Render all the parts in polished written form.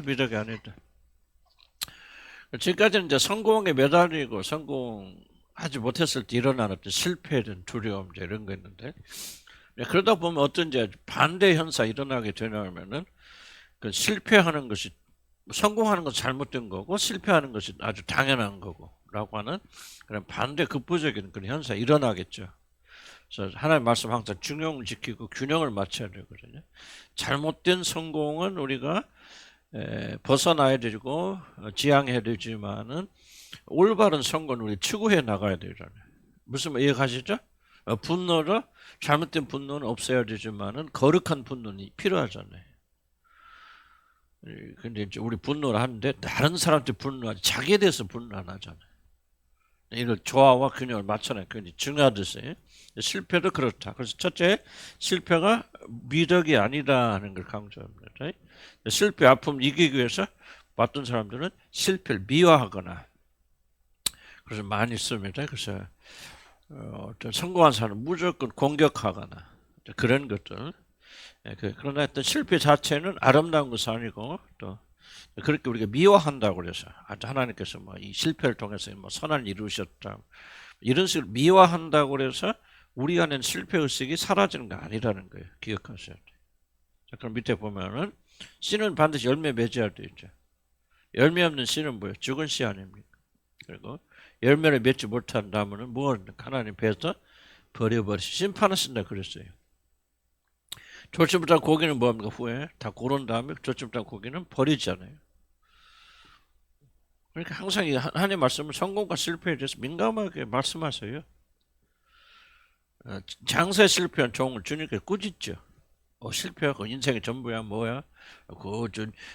미덕이 아니다. 지금까지는 이제 성공에 매달리고 성공하지 못했을 때 일어나는 어떤 실패에 대한 두려움 이런 거 있는데, 그러다 보면 어떤 이제 반대 현상이 일어나게 되냐면은 그 실패하는 것이 성공하는 것이 잘못된 거고 실패하는 것이 아주 당연한 거고라고 하는 그런 반대 극부적인 그런 현상이 일어나겠죠. 그래서 하나님 말씀 항상 중용을 지키고 균형을 맞춰야 되거든요. 잘못된 성공은 우리가 벗어나야 되고 지향해야 되지만은 올바른 성공은 우리 추구해 나가야 되잖아요. 무슨 말 이해가시죠? 분노를 잘못된 분노는 없애야 되지만은 거룩한 분노는 필요하잖아요. 근데 이제 우리 분노를 하는데 다른 사람한테 분노하지 자기에 대해서 분노 안 하잖아요. 이걸 조화와 균형을 맞춰내는 게 중요하듯이 실패도 그렇다. 그래서 첫째, 실패가 미덕이 아니라는 걸 강조합니다. 실패, 아픔 이기기 위해서 봤던 사람들은 실패를 미화하거나 그래서 많이 씁니다. 그래서 성공한 사람은 무조건 공격하거나 그런 것들. 그러나 어떤 실패 자체는 아름다운 것이 아니고 또 그렇게 우리가 미워한다고 그래서 하나님께서 뭐 이 실패를 통해서 뭐 선을 이루셨다 이런 식으로 미워한다고 그래서 우리 안에는 실패 의식이 사라지는 거 아니라는 거예요. 기억하셔야 돼요. 자, 그럼 밑에 보면은 씨는 반드시 열매 맺어야 되죠. 열매 없는 씨는 뭐예요? 죽은 씨 아닙니까? 그리고 열매를 맺지 못한 나무는 무엇입니까? 하나님 배에서 버려버리시 심판하신다 그랬어요. 좋지 못한 고기는 뭐합니까? 후에 다 고른 다음에 좋지 못한 고기는 버리잖아요. 그러니까 항상 하나님 말씀은 성공과 실패에 대해서 민감하게 말씀하세요. 장세 실패한 종을 주님께 꾸짖죠. 실패하고 인생의 전부야 뭐야?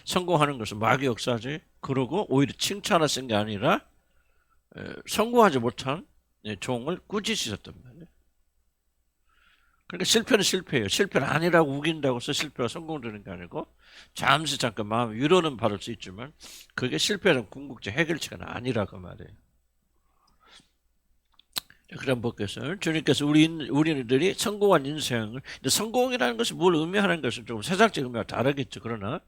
성공하는 것은 마귀 역사지. 그러고 오히려 칭찬하신 게 아니라 성공하지 못한 종을 꾸짖으셨단 말이에요. 그러니까 실패는 실패예요. 실패는 아니라고 우긴다고 해서 실패가 성공되는 게 아니고 잠시 잠깐 마음 위로는 받을 수 있지만 그게 실패는 궁극적 해결치가 아니라고 말이에요. 그럼 보겠어요. 주님께서 우리들이 성공한 인생을 성공이라는 것이 뭘 의미하는 것은 좀 세상적 의미와 다르겠죠. 그러나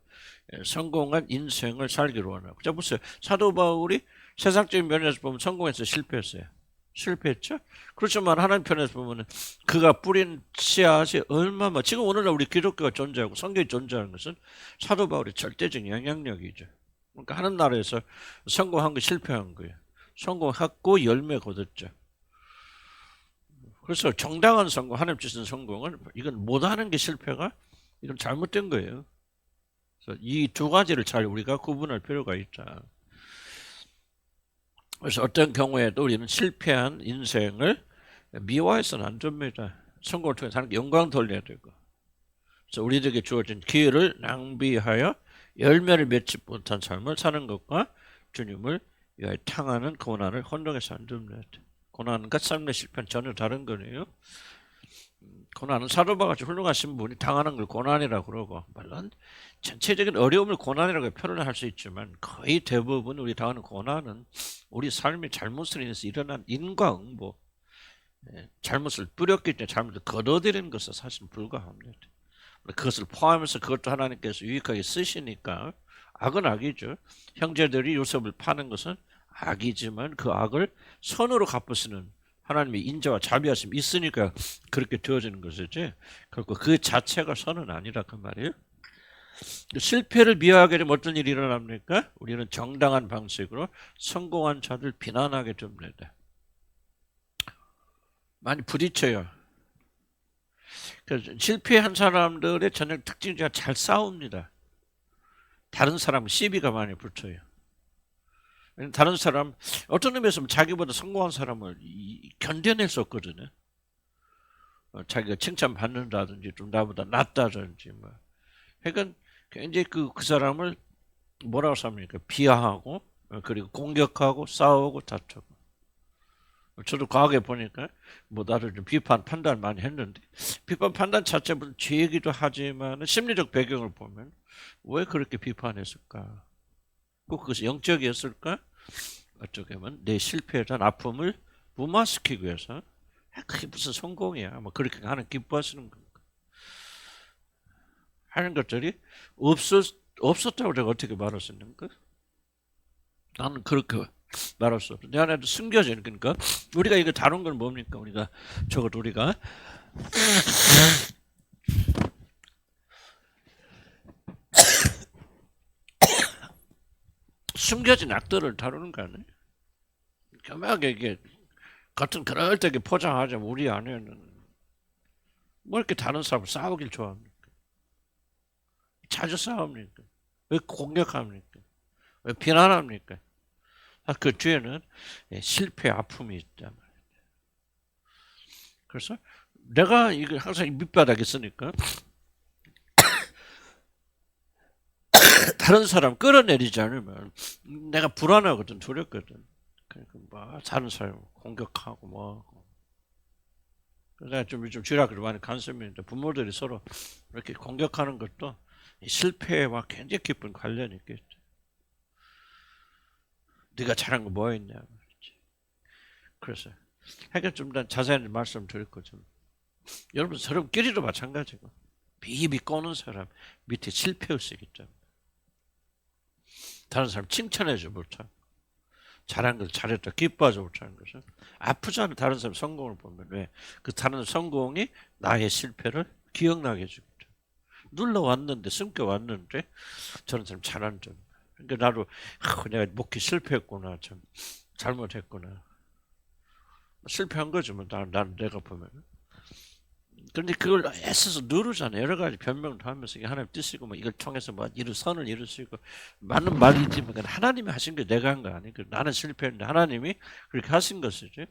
성공한 인생을 살기로 원하고. 자 보세요. 사도 바울이 세상적인 면에서 보면 성공해서 실패했어요. 실패했죠? 그렇지만 하나님 편에서 보면 그가 뿌린 씨앗이 얼마나 지금 오늘날 우리 기독교가 존재하고 성경이 존재하는 것은 사도 바울의 절대적인 영향력이죠. 그러니까 하는 나라에서 성공한 거 실패한 거예요. 성공했고 열매 거뒀죠. 그래서 정당한 성공, 하나님 주신 성공은 이건 못하는 게 실패가 이건 잘못된 거예요. 그래서 이 두 가지를 잘 우리가 구분할 필요가 있다. 그래서 어떤 경우에도 우리는 실패한 인생을 미워해서는 안 됩니다. 성공을 통해서 하나님께 영광 돌려야 되고. 그래서 우리들에게 주어진 기회를 낭비하여 열매를 맺지 못한 삶을 사는 것과 주님을 위하여 탕하는 고난을 혼동해서 안 됩니다. 고난과 삶의 실패는 전혀 다른 거네요. 고난은 사도바같이 훌륭하신 분이 당하는 걸 고난이라고 그러고 물론 전체적인 어려움을 고난이라고 표현할 수 있지만 거의 대부분 우리 당하는 고난은 우리 삶의 잘못으로 인해서 일어난 인과응보 잘못을 뿌렸기 때문에 잘못을 거둬들이는 것은 사실 불가합니다. 그것을 포함해서 그것도 하나님께서 유익하게 쓰시니까 악은 악이죠. 형제들이 요셉을 파는 것은 악이지만 그 악을 선으로 갚으시는 하나님의 인자와 자비하심이 있으니까 그렇게 되어지는 것이지 결국 그 자체가 선은 아니라 그 말이에요. 실패를 미워하게 되면 어떤 일이 일어납니까? 우리는 정당한 방식으로 성공한 자들 비난하게 됩니다. 많이 부딪혀요. 그래서 실패한 사람들의 전형 특징 중에 잘 싸웁니다. 다른 사람은 시비가 많이 붙어요. 다른 사람 어떤 의미에서 자기보다 성공한 사람을 견뎌낼 수 없거든요. 자기가 칭찬받는다든지 좀 나보다 낫다든지 뭐. 그러니까 굉장히 그 사람을 뭐라고 합니까? 비하하고 그리고 공격하고 싸우고 다투고. 저도 과거에 보니까 뭐 나를 좀 비판 판단 많이 했는데 비판 판단 자체는 죄이기도 하지만 심리적 배경을 보면 왜 그렇게 비판했을까? 꼭 그것이 영적이었을까? 어떻게 보면 내 실패에 대한 아픔을 무마시키기 위해서 그게 무슨 성공이야 뭐 그렇게 하는 기뻐하시는 건가 하는 것들이 없었다고 내가 어떻게 말할 수 있는가? 나는 그렇게 말할 수 없어. 내 안에도 숨겨진, 그러니까 우리가 이거 다룬 건 뭡니까? 우리가 숨겨진 악들을 다루는 거 아니에요? 교묘하게 이게 같은 그럴때게 포장하자면 우리 안에는 뭐 이렇게 다른 사람 싸우길 좋아합니까? 자주 싸웁니까? 왜 공격합니까? 왜 비난합니까? 그 뒤에는 실패 아픔이 있단 말이에요. 그래서 내가 이거 항상 밑바닥에 있으니까 다른 사람 끌어내리지 않으면 내가 불안하거든, 두렵거든. 그러니까 뭐 다른 사람 공격하고 뭐. 내가 좀 요즘 쥐락을 많이 간섭인데 부모들이 서로 이렇게 공격하는 것도 실패와 굉장히 깊은 관련이 있겠죠. 네가 잘한 거 뭐였냐 말이지. 그래서 해가 좀 더 자세한 말씀드릴 거죠. 여러분 서로끼리도 마찬가지고 비비 꼬는 사람 밑에 실패의식이 있잖아요. 다른 사람 칭찬해줘 못하고 잘한 걸 잘했다 기뻐하지 못하는 것은 아프지 않은 다른 사람 성공을 보면 왜 그 다른 성공이 나의 실패를 기억나게 해주거든. 눌러왔는데 숨겨왔는데 저런 사람 잘한 점. 그러니까 나도 내가 목회 실패했구나, 참 잘못했구나. 실패한 거지 뭐 난 내가 보면. 그런데 그걸 애써서 누르잖아요. 여러 가지 변명도 하면서 하나님 뜻이고 뭐 이걸 통해서 뭐 선을 이루시고 맞는 말이지만 하나님이 하신 게 내가 한 거 아니고 나는 실패했는데 하나님이 그렇게 하신 것이지.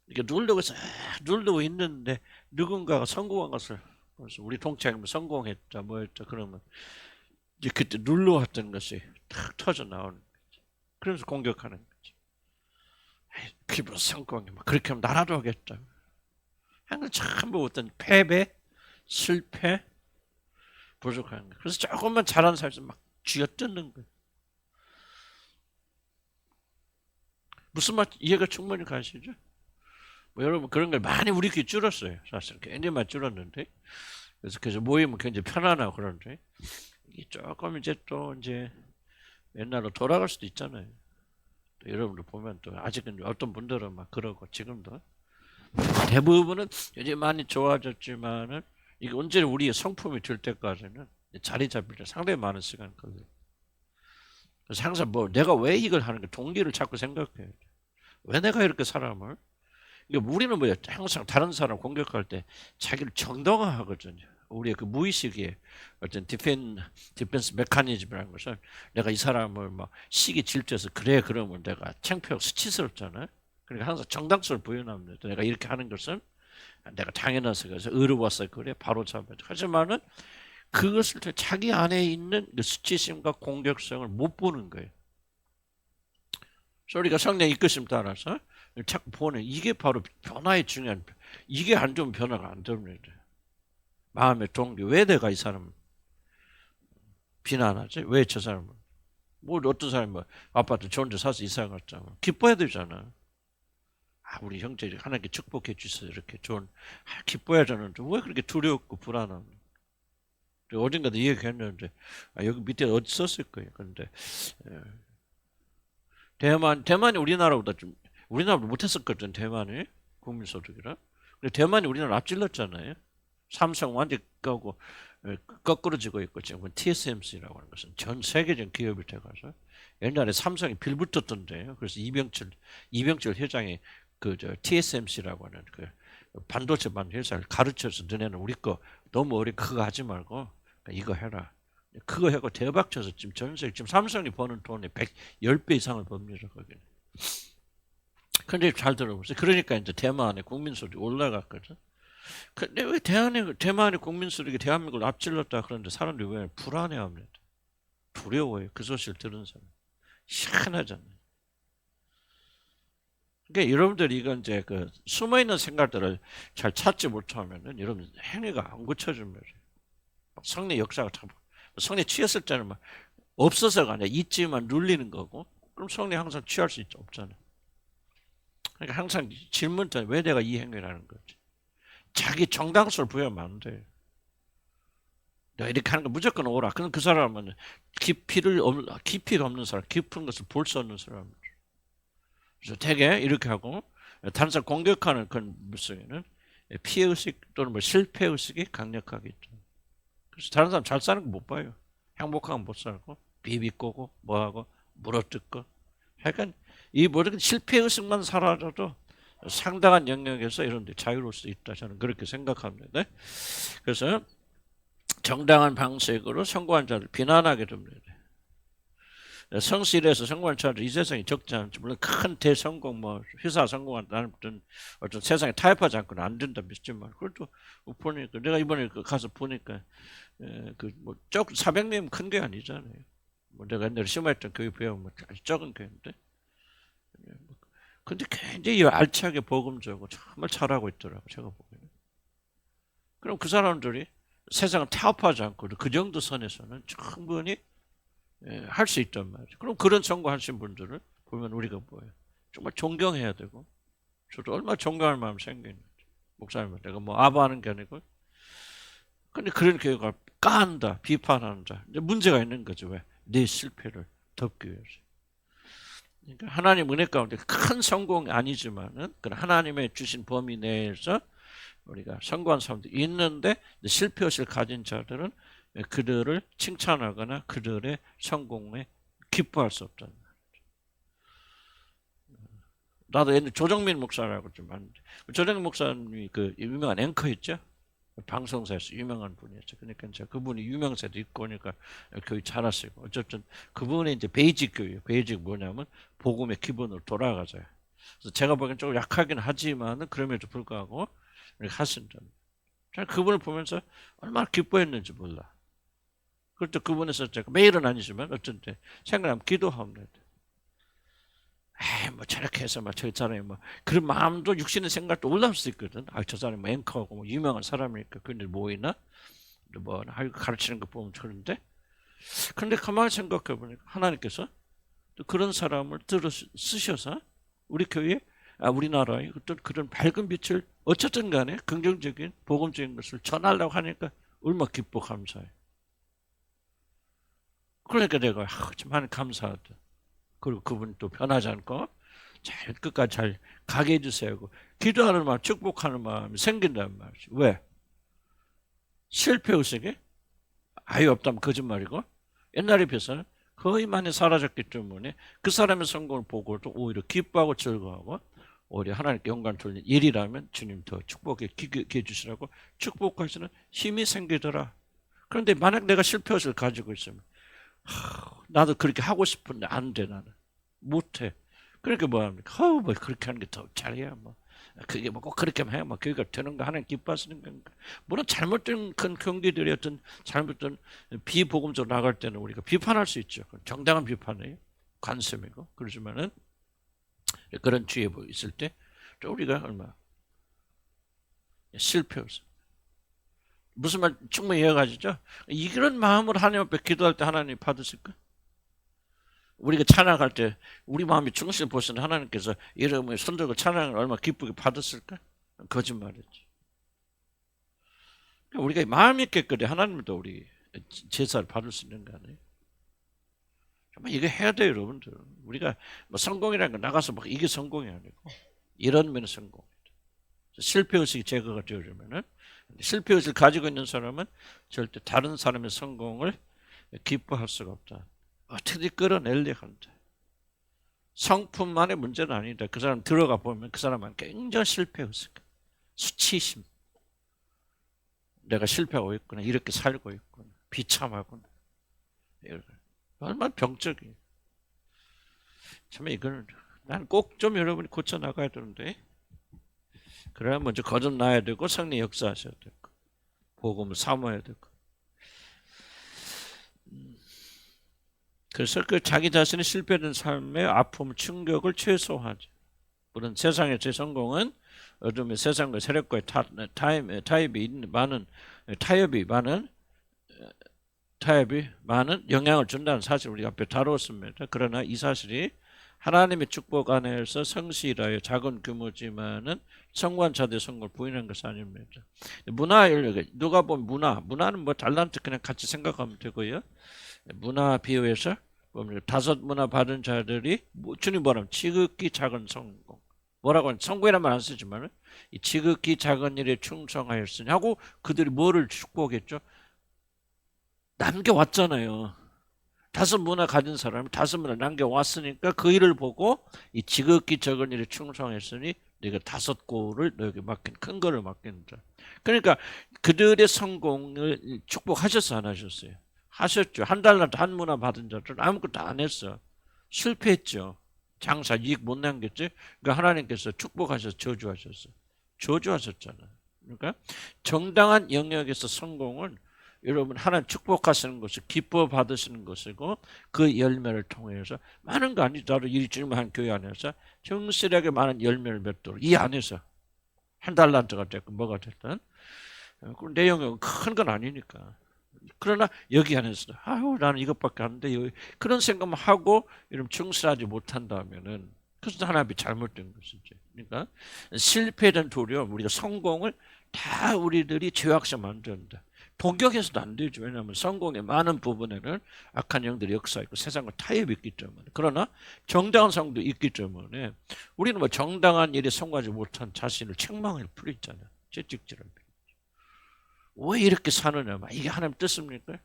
이렇게 누르고 있는데 누군가가 성공한 것을 우리 동창이 성공했다 뭐했다 그러면 이제 그때 눌러왔던 것이 탁 터져 나오는 거지. 그러면서 공격하는 거지. 피부로 성공이 막 그렇게 하면 나라도 하겠다. 항상 전부 어떤 패배, 실패, 부족한 거. 그래서 조금만 잘하는 사람이 막 쥐어뜯는 거예요. 무슨 말 이해가 충분히 가시죠? 뭐 여러분 그런 걸 많이 우리끼리 줄었어요. 사실 굉장히 많이 줄었는데 그래서 모이면 굉장히 편안하고 그런데 조금 이제 또 이제 옛날로 돌아갈 수도 있잖아요. 또 여러분들 보면 또 아직은 어떤 분들은 막 그러고 지금도 대부분은 이제 많이 좋아졌지만은 이게 언제나 우리의 성품이 될 때까지는 자리 잡힐 때 상당히 많은 시간 걸려요. 그래서 항상 뭐 내가 왜 이걸 하는가 동기를 자꾸 생각해요. 왜 내가 이렇게 사람을? 그러니까 우리는 뭐야 항상 다른 사람 공격할 때 자기를 정당화하거든요. 우리의 그 무의식의 어떤 디펜스 메커니즘이라는 것은 내가 이 사람을 막 시기 질투해서 그래 그러면 내가 창피하고 수치스럽잖아요. 그러니까 항상 정당성을 부여합니다. 내가 이렇게 하는 것은 내가 당연해서 그래서 의로워서 그래 바로 잡아야 돼. 하지만은 그것을 자기 안에 있는 그 수치심과 공격성을 못 보는 거예요. 그래서 우리가 성령 이끄심 따라서 자꾸 보는 이게 바로 변화의 중요한 이게 안 좋으면 변화가 안 됩니다. 마음의 동기 왜 내가 이 사람 비난하지? 왜 저 사람은 뭐 어떤 사람이 뭐 아파트 좋은 데 사서 이사 갔잖아. 기뻐해야 되잖아. 우리 형제들이 하나님께 축복해 주셔서 이렇게 좋은 기뻐해야 되는데 왜 그렇게 두렵고 불안함? 어딘가도 얘기했는데 여기 밑에 어디 썼을 거예요. 그런데 대만이 우리나라보다 못했었거든. 대만이 국민소득이라. 근데 대만이 우리나라 앞질렀잖아요. 삼성 완전 가고 거꾸로지고 있고 지금 TSMC라고 하는 것은 전 세계적인 기업이 돼가서 옛날에 삼성이 빌붙었던데요. 그래서 이병철 회장이 TSMC라고 하는 그 반도체 만드는 회사를 가르쳐서 너네는 우리 거 너무 어린 그거 하지 말고 이거 해라. 그거 하고 대박 쳐서 지금 전 세계 지금 삼성이 버는 돈의 10배 이상을 법니다. 거기는. 근데 잘 들어보세요. 그러니까 이제 대만의 국민소득이 올라갔거든. 근데 왜 대만의 국민소득이 대한민국을 앞질렀다 그러는데 사람들이 왜 불안해합니다. 두려워요. 그 소식을 들은 사람. 희한하잖아요. 그러니까 여러분들이 이건 이제 그 숨어있는 생각들을 잘 찾지 못하면은 여러분 행위가 안 고쳐집니다. 성례 역사가 참 성례 취했을 때는 막 없어서가 아니라 있지만 눌리는 거고 그럼 성례 항상 취할 수 없잖아요. 그러니까 항상 질문은 왜 내가 이 행위를 하는 거지? 자기 정당성을 부여하면 안 돼요. 내가 이렇게 하는 거 무조건 오라. 그럼 그 사람은 깊이가 없는 사람, 깊은 것을 볼 수 없는 사람. 그래서 되게 이렇게 하고 단순 공격하는 그런 물성에는 피해의식 또는 뭐 실패의식이 강력하게 있죠. 그래서 다른 사람 잘 사는 거 못 봐요. 행복하면 못 살고 비비꼬고 뭐하고 물어뜯고. 약간 이 모든 실패의식만 사라져도 상당한 영역에서 이런 데 자유로울 수 있다. 저는 그렇게 생각합니다. 그래서 정당한 방식으로 성공한 자를 비난하게 됩니다. 성실해서 성공한 자들 이 세상에 적지 않지. 물론 큰 대성공, 뭐 회사 성공한다는 어떤 세상에 타협하지 않고는 안 된다 믿지만 그래도 보니까 내가 이번에 가서 보니까 그뭐 400명 큰 게 아니잖아요. 뭐 내가 옛날에 심화했던 교육 배우면 아주 적은 교회인데. 근데 굉장히 알차게 복음적으로 정말 잘하고 있더라고 제가 보기에는. 그럼 그 사람들이 세상을 타협하지 않고 그 정도 선에서는 충분히 할 수 있단 말이죠. 그럼 그런 성공하신 분들을 보면 우리가 뭐예요? 정말 존경해야 되고, 저도 얼마나 존경할 마음이 생기는지. 목사님, 내가 뭐 아부하는 게 아니고. 근데 그런 교회가 깐다, 비판한다. 근데 문제가 있는 거죠. 왜? 내 실패를 덮기 위해서. 그러니까 하나님 은혜 가운데 큰 성공이 아니지만은 그 하나님의 주신 범위 내에서 우리가 성공한 사람들이 있는데 실패의식을 가진 자들은 그들을 칭찬하거나 그들의 성공에 기뻐할 수 없다는 말이죠. 나도 옛날 조정민 목사라고 좀 아는데 조정민 목사님이 그 유명한 앵커 있죠? 방송사에서 유명한 분이었죠. 그러니까 이제 그분이 유명세도 있고 그러니까 교육 잘하시고 어쨌든 그분의 이제 베이직 교육, 베이직 뭐냐면 복음의 기본으로 돌아가자요. 그래서 제가 보기엔 조금 약하긴 하지만은 그럼에도 불구하고 이렇게 하신다. 저는 그분을 보면서 얼마나 기뻐했는지 몰라. 그것도 그분에서 제가 매일은 아니지만 어쩐 때 생각하면 기도합니다. 뭐 저렇게 해서 저 사람이 뭐 그런 마음도 육신의 생각도 올라올 수 있거든. 저 사람이 뭐 앵커고 뭐 유명한 사람이니까 근데 모이나 뭐 가르치는 거 보면 그런데 그런데 가만히 생각해 보니까 하나님께서 또 그런 사람을 들어 쓰셔서 우리 교회 우리나라에 어떤 그런 밝은 빛을 어쨌든 간에 긍정적인 복음적인 것을 전하려고 하니까 얼마나 기뻐 감사해. 그러니까 내가 참 감사하다. 그리고 그분 또 변하지 않고 잘 끝까지 잘 가게 해주세요. 기도하는 마음, 축복하는 마음이 생긴단 말이지. 왜? 실패의식이 아예 없다면 거짓말이고 옛날에 비해서는 거의 많이 사라졌기 때문에 그 사람의 성공을 보고도 오히려 기뻐하고 즐거워하고 오히려 하나님께 영광 돌리는 일이라면 주님 더 축복해 주시라고 축복하시는 힘이 생기더라. 그런데 만약 내가 실패의식을 가지고 있으면 나도 그렇게 하고 싶은데 안 돼. 나는 못해. 그러니까 뭐합니까? 뭐 그렇게 하는 게 더 잘해야 뭐 그게 뭐 꼭 그렇게만 해야 뭐 그게 되는 거 하나님 기뻐하시는 건가? 물론 잘못된 큰 경기들이 어떤 잘못된 비복음적으로 나갈 때는 우리가 비판할 수 있죠. 정당한 비판이에요. 관심이고 그러지만은 그런 주의에 있을 때 또 우리가 얼마 실패했어. 무슨 말 충분히 이해가지죠? 이런 마음으로 하나님 앞에 기도할 때 하나님 받으실까? 우리가 찬양할 때 우리 마음이 중심을 보시는 하나님께서 이름의 손들고 찬양을 얼마나 기쁘게 받았을까? 거짓말이지. 우리가 마음 있게 그래 하나님도 우리 제사를 받을 수 있는 거 아니에요? 정말 이거 해야 돼요, 여러분들. 우리가 뭐 성공이라는 거 나가서 막 이게 성공이 아니고 이런 면은 성공이다. 실패의식이 제거가 되어지면은 실패의식을 가지고 있는 사람은 절대 다른 사람의 성공을 기뻐할 수가 없다. 어떻게 끌어내려 한다. 성품만의 문제는 아니다. 그 사람 들어가 보면 그 사람은 굉장히 실패의식, 수치심. 내가 실패하고 있구나. 이렇게 살고 있구나. 비참하구나. 얼마나 병적이에요. 참 이거는 난 꼭 좀 여러분이 고쳐 나가야 되는데 그래야 먼저 거듭나야 되고 성령 역사하셔야 되고 복음을 사모해야 되고 그래서 그 자기 자신의 실패된 삶의 아픔, 충격을 최소화하죠. 물론 세상의 제 성공은 어둠의 세상과 세력과의 타협이 많은 영향을 준다는 사실 우리가 앞에 다루었습니다. 그러나 이 사실이 하나님의 축복 안에서 성실하여 작은 규모지만은 성관차대 성공을 부인한 것이 아닙니다. 문화 연령, 누가 보면 문화는 뭐 잘난 척 그냥 같이 생각하면 되고요. 문화 비유에서 보면 다섯 문화 받은 자들이 주님 뭐라면 지극히 작은 성공. 뭐라고 하면 성공이란 말 안 쓰지만 이 지극히 작은 일에 충성하였으니 하고 그들이 뭐를 축복했죠? 남겨왔잖아요. 다섯 문화 가진 사람이 다섯 문화 남겨왔으니까 그 일을 보고 이 지극히 적은 일에 충성했으니 네가 다섯 고를 너에게 맡긴 큰 거를 맡긴다. 그러니까 그들의 성공을 축복하셨어 안 하셨어요? 하셨죠. 한 달란트 한 문화 받은 자들 아무것도 안 했어. 실패했죠. 장사 이익 못 남겼지. 그러니까 하나님께서 축복하셔서 저주하셨어. 저주하셨잖아. 그러니까 정당한 영역에서 성공은 여러분 하나님 축복하시는 것을 기뻐 받으시는 것이고 그 열매를 통해서 많은 거 아니더라도 이 주님한 교회 안에서 정실하게 많은 열매를 맺도록 이 안에서 한 달란트가 됐고 뭐가 됐든 그 내용은 큰 건 아니니까. 그러나 여기 안에서 아유 나는 이것밖에 안 돼. 그런 생각만 하고 이러면 충실하지 못한다면은 그것도 하나님이 잘못된 것이죠. 그러니까 실패된 두려움 우리가 성공을 다 우리들이 죄악시 만든다. 동경해서도 안 되죠. 왜냐하면 성공의 많은 부분에는 악한 영들이 역사있고 세상과 타협이 있기 때문에. 그러나 정당한 성도 있기 때문에 우리는 뭐 정당한 일에 성공하지 못한 자신을 책망할 필요 있잖아요. 채찍질을. 왜 이렇게 사느냐. 이게 하나님 뜻입니까?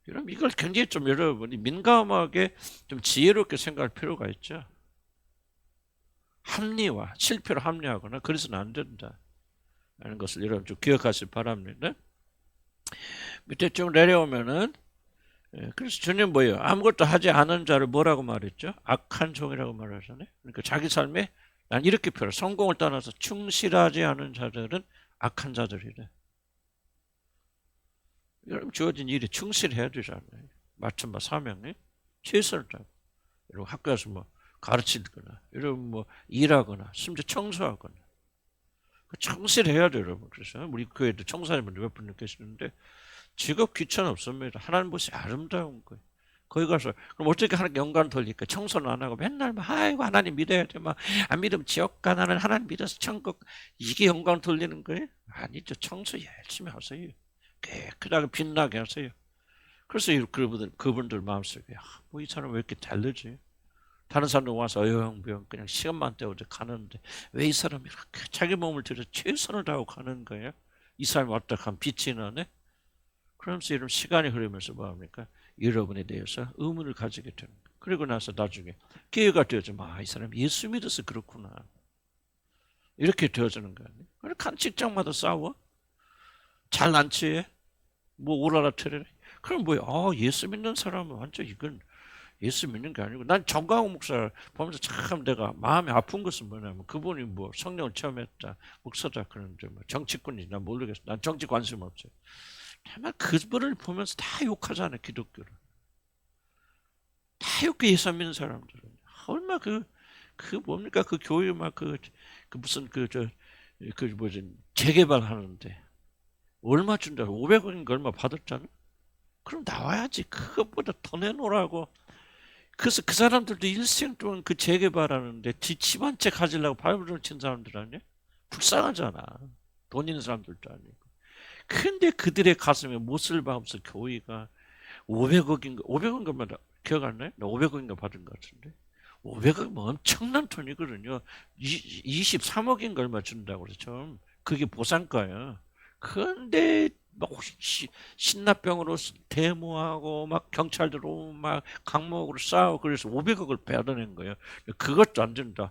여러분 이걸 굉장히 좀 여러분이 민감하게 좀 지혜롭게 생각할 필요가 있죠. 합리화, 실패로 합리화하거나 그래서는 안 된다. 라는 것을 여러분 좀 기억하시기 바랍니다. 밑에 쭉 내려오면은 그래서 주님 뭐예요? 아무것도 하지 않은 자를 뭐라고 말했죠? 악한 종이라고 말하잖아요. 그러니까 자기 삶에 난 이렇게 표현 성공을 떠나서 충실하지 않은 자들은 악한 자들이래. 여러분 주어진 일에 충실해야 되잖아요. 맡은 바 사명에 최선을 다하고 여러분 학교에서 뭐 가르치거나 여러분 뭐 일하거나 심지어 청소하거나 충실해야 돼요, 여러분. 그래서 우리 교회도 청소하는 몇 분 계시는데 직업 귀천 없습니다. 하나님 보시 아름다운 거예요. 거기 가서 그럼 어떻게 하나님 영광 돌릴까? 청소는 안 하고 맨날 막 아이고 하나님 믿어야 돼. 막 안 믿으면 지옥 가. 나는 하나님 믿어서 천국. 이게 영광 돌리는 거예요? 아니죠. 청소 열심히 하세요. 깨끗하게 빛나게 하세요. 그래서 그분들 마음속에 뭐 이 사람 왜 이렇게 다르지? 다른 사람들 와서 어영부영 그냥 시간만 때우고 가는데 왜 이 사람이 이렇게 자기 몸을 들여 최선을 다하고 가는 거예요? 이 사람이 왔다 가면 빛이 나네? 그러면서 이런 시간이 흐르면서 뭐합니까? 여러분에 대해서 의문을 가지게 되는 거예요. 그리고 나서 나중에 기회가 되어지면 이 사람이 예수 믿어서 그렇구나. 이렇게 되어지는 거예요. 그래 간 직장마다 싸워? 잘난 체해? 뭐 오라라 트레래? 그럼 뭐야? 예수 믿는 사람은 완전 이건 예수 믿는 게 아니고 난 정광훈 목사 보면서 참 내가 마음이 아픈 것은 뭐냐면 그분이 뭐 성령을 체험했다 목사다 그러는데 뭐 정치꾼인지 난 모르겠어. 난 정치 관심 없어요. 정말 그분을 보면서 다 욕하잖아요. 기독교를 다 욕해. 예수 믿는 사람들은 얼마 그 뭡니까 그 교회 막 그 무슨 뭐지 재개발하는데 얼마 준다 500원인가 얼마 받았잖아. 그럼 나와야지. 그것보다 더 내놓으라고. 그래서 그 사람들도 일생 동안 그 재개발하는데 집한 채 가지려고 발버둥 친 사람들 아니야? 불쌍하잖아. 돈 있는 사람들도 아니고. 근데 그들의 가슴에 못을 박으면서 교회가 500억인가 500억인가 기억 안 나요? 나 500억인가 받은 것 같은데. 500억이면 엄청난 돈이거든요. 23억인가 얼마 준다고 그랬죠. 그게 보상가야. 그런데 막 신납병으로 데모하고 막 경찰들 오고 막 강목으로 싸우고 그래서 500억을 받아낸 거예요. 그것도 안 된다.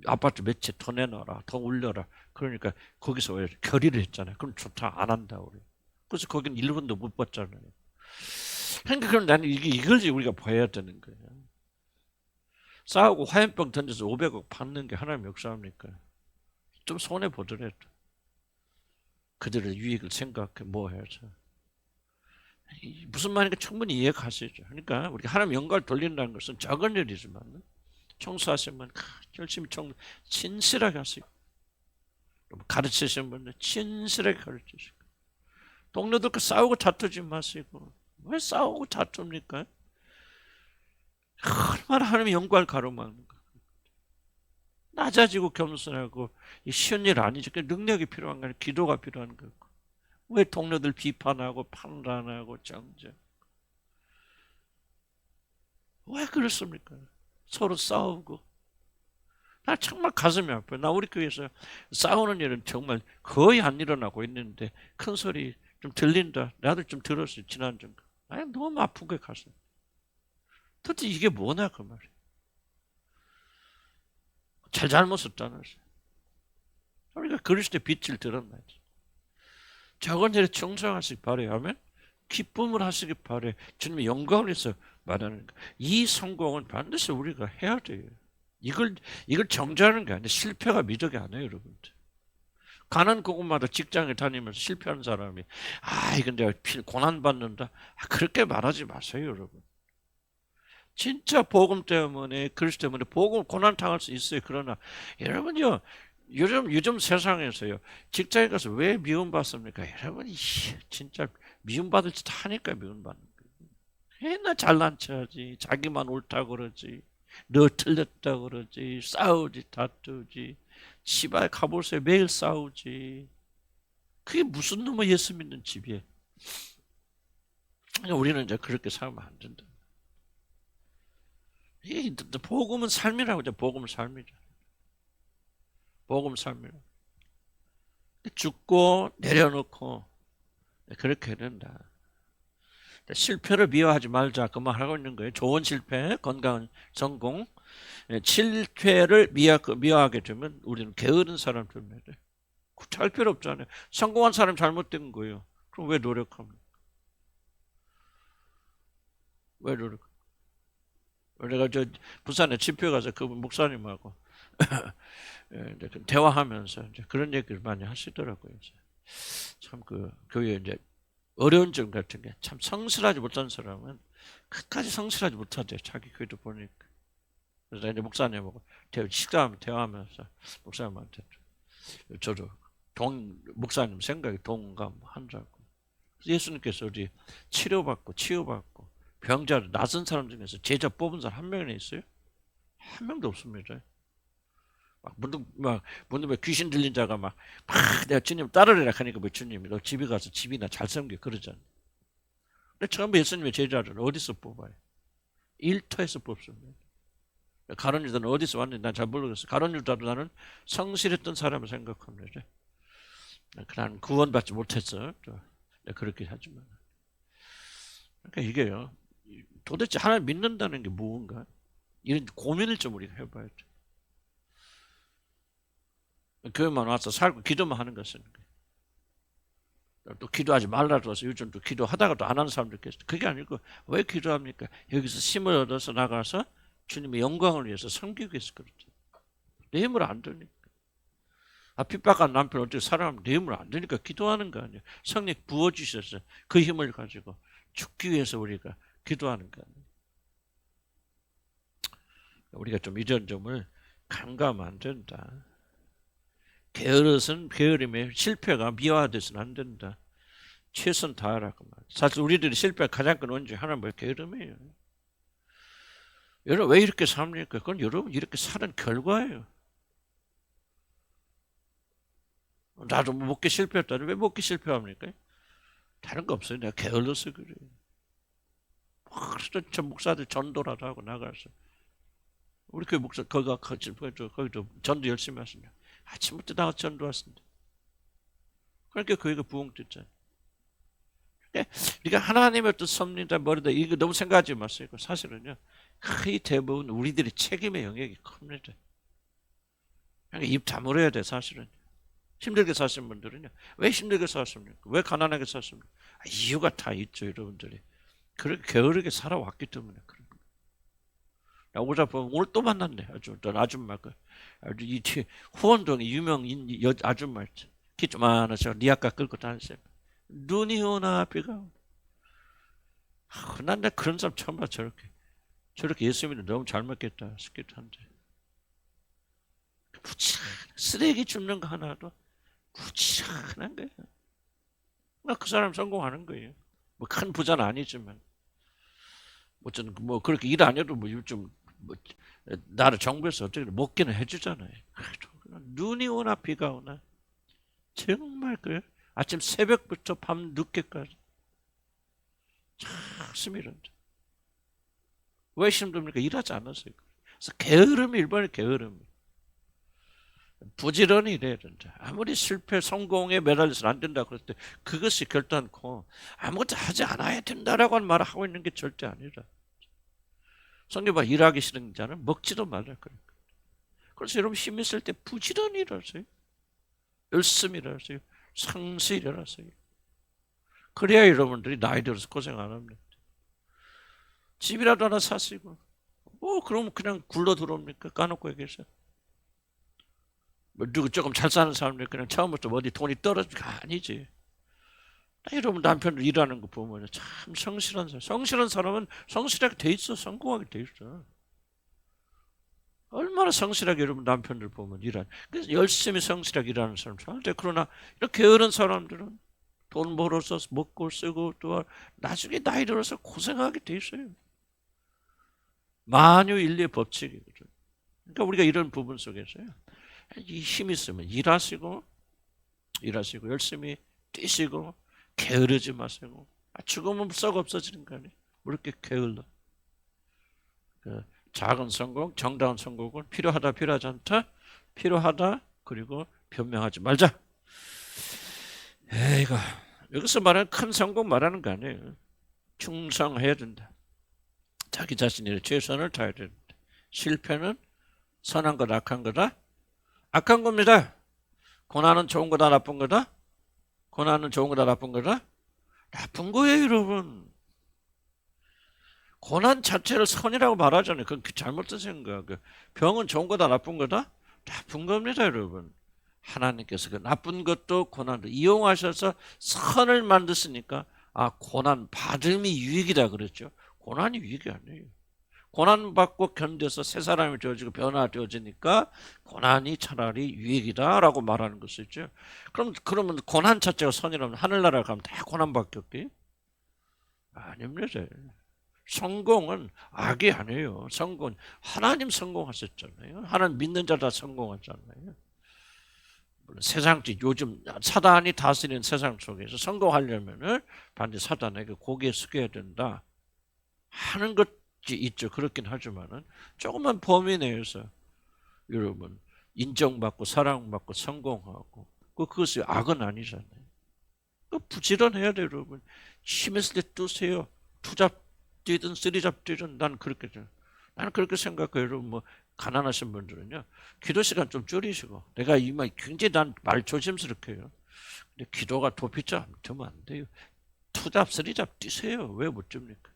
아파트 몇 채 더 내놔라. 더 올려라. 그러니까 거기서 왜 결의를 했잖아요. 그럼 좋다. 안 한다 우리. 그래서 거기는 1원도 못 받잖아요. 그러니까 그럼 나는 이걸 우리가 봐야 되는 거예요. 싸우고 화염병 던져서 500억 받는 게 하나님 역사입니까? 좀 손해 보더라도 그들의 유익을 생각해 뭐 해야죠. 무슨 말인가 충분히 이해가시죠. 그러니까 우리가 하나님 영광을 돌린다는 것은 작은 일이지만 청소하시면 열심히 진실하게 하시고 가르치시는 분들 진실하게 가르치시고 동료들과 싸우고 다투지 마시고 왜 싸우고 다툽니까? 얼마나 하나님의 영광을 가로막는가. 낮아지고 겸손하고 이 쉬운 일 아니죠. 능력이 필요한 거예요. 기도가 필요한 거고. 왜 동료들 비판하고 판단하고 정죄? 왜 그렇습니까? 서로 싸우고. 나 정말 가슴이 아파요. 나 우리 교회에서 싸우는 일은 정말 거의 안 일어나고 있는데 큰 소리 좀 들린다. 나도 좀 들었어요. 지난주인가. 아니 너무 아픈 거예요. 가슴. 도대체 이게 뭐냐 그 말이에요. 잘못 따놨어요. 우리가 그리스도의 빛을 드러나야지. 작은 일에 충성하시기 바라요. 하면 기쁨을 하시기 바라요. 주님의 영광을 위해서 말하는 거. 이 성공은 반드시 우리가 해야 돼요. 이걸 정죄하는 게 아니라 실패가 미덕이 아니에요, 여러분들. 가난 그곳마다 직장에 다니면서 실패하는 사람이 이건 내가 고난 받는다. 그렇게 말하지 마세요, 여러분. 진짜 복음 때문에 그리스도 때문에 복음 고난 당할 수 있어요. 그러나 여러분요. 요즘 세상에서요. 직장에 가서 왜 미움받습니까? 여러분이 진짜 미움받을 짓 하니까 미움받는 거예요. 맨날 잘난 척하지. 자기만 옳다고 그러지. 너 틀렸다고 그러지. 싸우지 다투지. 집에 가보세요. 매일 싸우지. 그게 무슨 놈의 예수 믿는 집이에요. 우리는 이제 그렇게 살면 안 된다. 복음은 삶이라고 하죠. 복음은 삶이죠. 복음 삶이라고. 죽고 내려놓고 그렇게 해야 된다. 실패를 미워하지 말자. 그 말 하고 있는 거예요. 좋은 실패, 건강한 성공. 실패를 미워하게 되면 우리는 게으른 사람들입니다. 잘 필요 없잖아요. 성공한 사람 잘못된 거예요. 그럼 왜 노력합니까? 왜 노력? 내가 저 부산에 집회 가서 그 목사님하고 대화하면서 이제 그런 얘기를 많이 하시더라고요. 참 그 교회 이제 어려운 점 같은 게 참 성실하지 못한 사람은 끝까지 성실하지 못하대요. 자기 교회도 보니까. 그래서 이제 목사님하고 대화하면서 목사님한테 저도 목사님 생각에 동감한다고. 예수님께서 우리 치료받고 치유받고 병자를 낯선 사람 중에서 제자 뽑은 사람 한 명이나 있어요? 한 명도 없습니다. 문득 귀신 들린 자가 내가 주님 따르래라 하니까 뭐 주님이 너 집에 가서 집이나 잘 섬겨 그러잖아요. 근데 처음에 예수님의 제자를 어디서 뽑아요? 일터에서 뽑습니다. 가론 유다는 어디서 왔는지 난 잘 모르겠어요. 가론 유다도 나는 성실했던 사람을 생각합니다. 나는 구원받지 못했어. 그렇게 하지만. 그러니까 이게요. 도대체 하나님 믿는다는 게 무언가? 이런 고민을 좀 우리가 해봐야 돼. 교회만 와서 살고 기도만 하는 것은 또 기도하지 말라고 해서 요즘 또 기도하다가도 안 하는 사람들 계세요. 그게 아니고 왜 기도합니까? 여기서 힘을 얻어서 나가서 주님의 영광을 위해서 섬기기 위해서 그렇죠. 내 힘을 안 되니까. 핍박한 남편 어떻게 살아가면 내 힘을 안 되니까 기도하는 거 아니에요. 성령 부어주셔서 그 힘을 가지고 죽기 위해서 우리가 기도하는 거 아니에요. 우리가 좀 이런 점을 간과하면 안 된다. 게으름의 실패가 미화돼서는 안 된다. 최선 다하라고 말이야. 사실 우리들이 실패 가장 큰 원인이 하나는 뭐예요? 게으름이에요. 여러분 왜 이렇게 삽니까? 그건 여러분 이렇게 사는 결과예요. 나도 먹기 실패했다니 왜 먹기 실패합니까? 다른 거 없어요. 내가 게을러서 그래요. 저 목사들 전도라도 하고 나가서 우리 교회 목사 거기도 전도 열심히 하시냐. 아침부터 나가서 전도 왔습니다. 그러니까 교회가 부흥됐잖아요. 우리가 하나님의 어떤 섭리다 뭐다 이거 너무 생각하지 마세요. 사실은요. 거의 대부분 우리들의 책임의 영역이 큽니다. 그러니까 입 다물어야 돼 사실은. 힘들게 사신 분들은요. 왜 힘들게 사십니까? 왜 가난하게 사십니까? 이유가 다 있죠 여러분들이. 그렇게 게으르게 살아왔기 때문에 그런 거예요. 오자 보면 오늘 또 만났네. 아줌마가 이 후원동의 유명 아줌마 키 좀 많아서 리아카 끌고 다니세요. 눈이 오나 비가 오나. 난 그런 사람 처음 봐. 저렇게 예수 믿는 너무 잘 먹겠다 싶기도 한데 쓰레기 줍는 거 하나도 부지런한 거예요. 그 사람 성공하는 거예요. 뭐 큰 부자는 아니지만 어쨌든 뭐 그렇게 일 안 해도 뭐 요즘 뭐 나라 정부에서 어떻게 먹기는 해주잖아요. 눈이 오나 비가 오나 정말 그 아침 새벽부터 밤 늦게까지 참 힘들었는데 왜 힘듭니까? 일하지 않았어요. 그래서 게으름이 일본의 게으름. 부지런히 일해야 된다. 아무리 실패, 성공에 매달려서는 안 된다 그럴 때 그것이 결단코 아무것도 하지 않아야 된다라고 하는 말을 하고 있는 게 절대 아니라. 성경봐 일하기 싫은 자는 먹지도 말라 그래. 그래서 여러분 힘 있을 때 부지런히 일하세요. 열심히 일하세요. 상세히 일하세요. 그래야 여러분들이 나이 들어서 고생 안 합니다. 집이라도 하나 사시고 그럼 그냥 굴러 들어옵니까? 까놓고 얘기해서. 뭐 누구 조금 잘 사는 사람들 그냥 처음부터 어디 돈이 떨어지가 아니지. 여러분 남편들 일하는 거 보면 참 성실한 사람. 성실한 사람은 성실하게 돼 있어. 성공하게 돼 있어. 얼마나 성실하게 여러분 남편들 보면 일하는. 그래서 열심히 성실하게 일하는 사람 좋아한데 그러나 이렇게 게으른 사람들은 돈 벌어서 먹고 쓰고 또 나중에 나이 들어서 고생하게 돼 있어요. 만유인리의 법칙이거든. 그러니까 우리가 이런 부분 속에서요. 이 힘 있으면 일하시고 열심히 뛰시고 게으르지 마시고 죽으면 썩 없어지는 거 아니에요. 왜 이렇게 게을러? 그 작은 성공, 정당한 성공은 필요하다, 필요하지 않다, 필요하다, 그리고 변명하지 말자. 에이가 여기서 말하는 큰 성공 말하는 거 아니에요. 충성해야 된다. 자기 자신의 최선을 다해야 된다. 실패는 선한 거다, 악한 거다? 악한 겁니다. 고난은 좋은 거다, 나쁜 거다? 고난은 좋은 거다, 나쁜 거다? 나쁜 거예요, 여러분. 고난 자체를 선이라고 말하잖아요. 그건 잘못된 생각. 병은 좋은 거다, 나쁜 거다? 나쁜 겁니다, 여러분. 하나님께서 그 나쁜 것도 고난도 이용하셔서 선을 만드시니까 고난 받음이 유익이다 그랬죠. 고난이 유익이 아니에요. 고난받고 견뎌서 새 사람이 되어지고 변화되어지니까 고난이 차라리 유익이다라고 말하는 것이죠. 그러면 고난 자체가 선이라면 하늘나라 가면 다 고난받겠게? 아닙니다. 성공은 악이 아니에요. 성공 하나님 성공하셨잖아요. 하나님 믿는 자 다 성공하잖아요. 세상지 요즘 사단이 다스리는 세상 속에서 성공하려면은 반드시 사단에게 고개 숙여야 된다 하는 것이 있죠. 그렇긴 하지만은 조금만 범위 내에서 여러분 인정받고 사랑받고 성공하고 그것이 악은 아니잖아요. 부지런해야 돼요, 여러분. 힘있을 때 뜨세요. 투잡 뛰든 쓰리잡 뛰든 나는 그렇게 생각해요. 여러분 뭐 가난하신 분들은요 기도 시간 좀 줄이시고 내가 이 말 굉장히 난 말 조심스럽게 해요. 근데 기도가 도피자 되면 안 돼요. 투잡 쓰리잡 뛰세요. 왜 못 줍니까?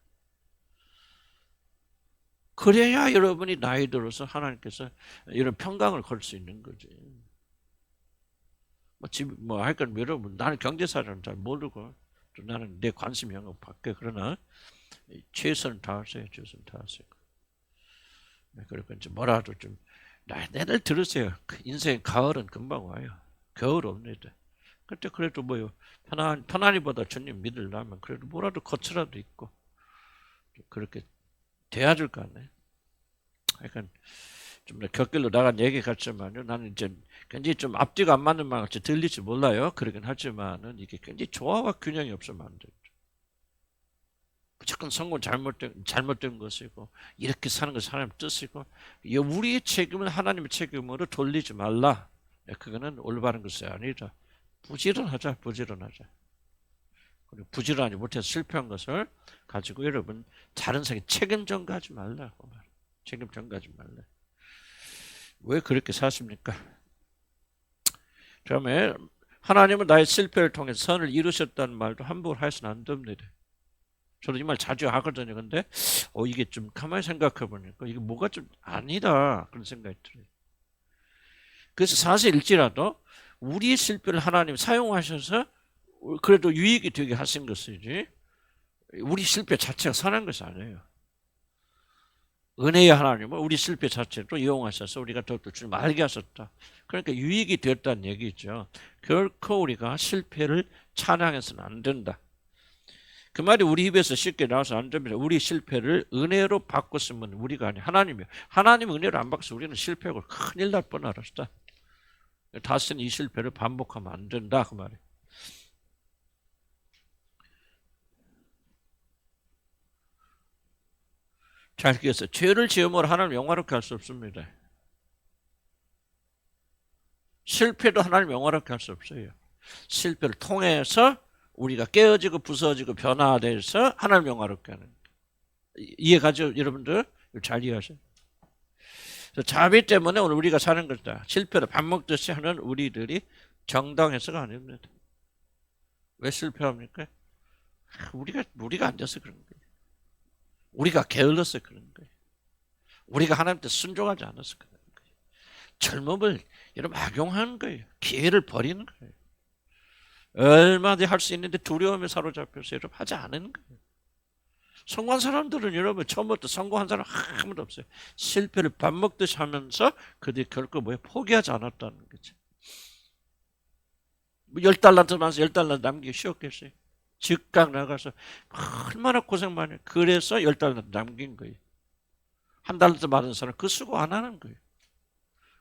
그래야 여러분이 나이 들어서 하나님께서 이런 평강을 걸 수 있는 거지. 하여간 여러분 나는 경제사를 잘 모르고 또 나는 내 관심이 영업할게. 그러나 최선을 다하세요. 최선을 다하세요. 그러니까 이제 뭐라도 좀 내들 들으세요. 인생 가을은 금방 와요. 겨울 옵니다. 그때 그래도 뭐요 편안히보다 주님 믿으려면 그래도 뭐라도 거쳐라도 있고 그렇게 돼야줄 거 아니에요. 그러니까 좀 곁길로 나간 얘기 같지만요. 나는 이제 굉장히 좀 앞뒤가 안 맞는 말 같이 들릴지 몰라요. 그러긴 하지만은 이게 굉장히 조화와 균형이 없으면 안 돼요. 무조건 성공 잘못된 것이고 이렇게 사는 것이 하나님의 뜻이고 우리의 책임은 하나님의 책임으로 돌리지 말라. 그거는 올바른 것이 아니라 부지런하자. 그리고 부지런하지 못해서 실패한 것을 가지고 여러분 다른 사람에게 책임 전가하지 말라고 말해요. 책임 전가하지 말라. 왜 그렇게 사십니까? 그다음에 하나님은 나의 실패를 통해서 선을 이루셨다는 말도 함부로 해서는 안 됩니다. 저도 이 말 자주 하거든요. 근데 이게 좀 가만히 생각해 보니까 이게 뭐가 좀 아니다 그런 생각이 들어요. 그래서 사실일지라도 우리의 실패를 하나님 사용하셔서 그래도 유익이 되게 하신 것이지 우리 실패 자체가 선한 것이 아니에요. 은혜의 하나님은 우리 실패 자체로 이용하셔서 우리가 더욱더 주님 알게 하셨다. 그러니까 유익이 되었다는 얘기죠. 결코 우리가 실패를 찬양해서는 안 된다. 그 말이 우리 입에서 쉽게 나와서 안 됩니다. 우리 실패를 은혜로 바꿨으면 우리가 아니 하나님이요. 하나님 은혜로 안 바꿔서 우리는 실패하고 큰일 날 뻔 알았다. 다시는 이 실패를 반복하면 안 된다 그 말이에요. 잘 기억하세요. 죄를 지음으로 하나님 영화롭게 할 수 없습니다. 실패도 하나님 영화롭게 할 수 없어요. 실패를 통해서 우리가 깨어지고 부서지고 변화돼서 하나님 영화롭게 하는 거예요. 이해가죠? 여러분들 잘 이해하세요. 자비 때문에 오늘 우리가 사는 것이다. 실패를 밥 먹듯이 하는 우리들이 정당해서가 아닙니다. 왜 실패합니까? 우리가 안 돼서 그런 거예요. 우리가 게을러서 그런 거예요. 우리가 하나님께 순종하지 않아서 그런 거예요. 젊음을 여러분 악용하는 거예요. 기회를 버리는 거예요. 얼마든지 할 수 있는데 두려움에 사로잡혀서 여러분 하지 않는 거예요. 성공한 사람들은 여러분 처음부터 성공한 사람 아무도 없어요. 실패를 밥 먹듯이 하면서 그들이 결코 포기하지 않았다는 거죠. 10달란트 만서 10달란트 남기기 쉬웠겠어요. 즉각 나가서 얼마나 고생 많이 해요. 그래서 10달란트 남긴 거예요. 1달란트 받은 사람 그 수고 안 하는 거예요.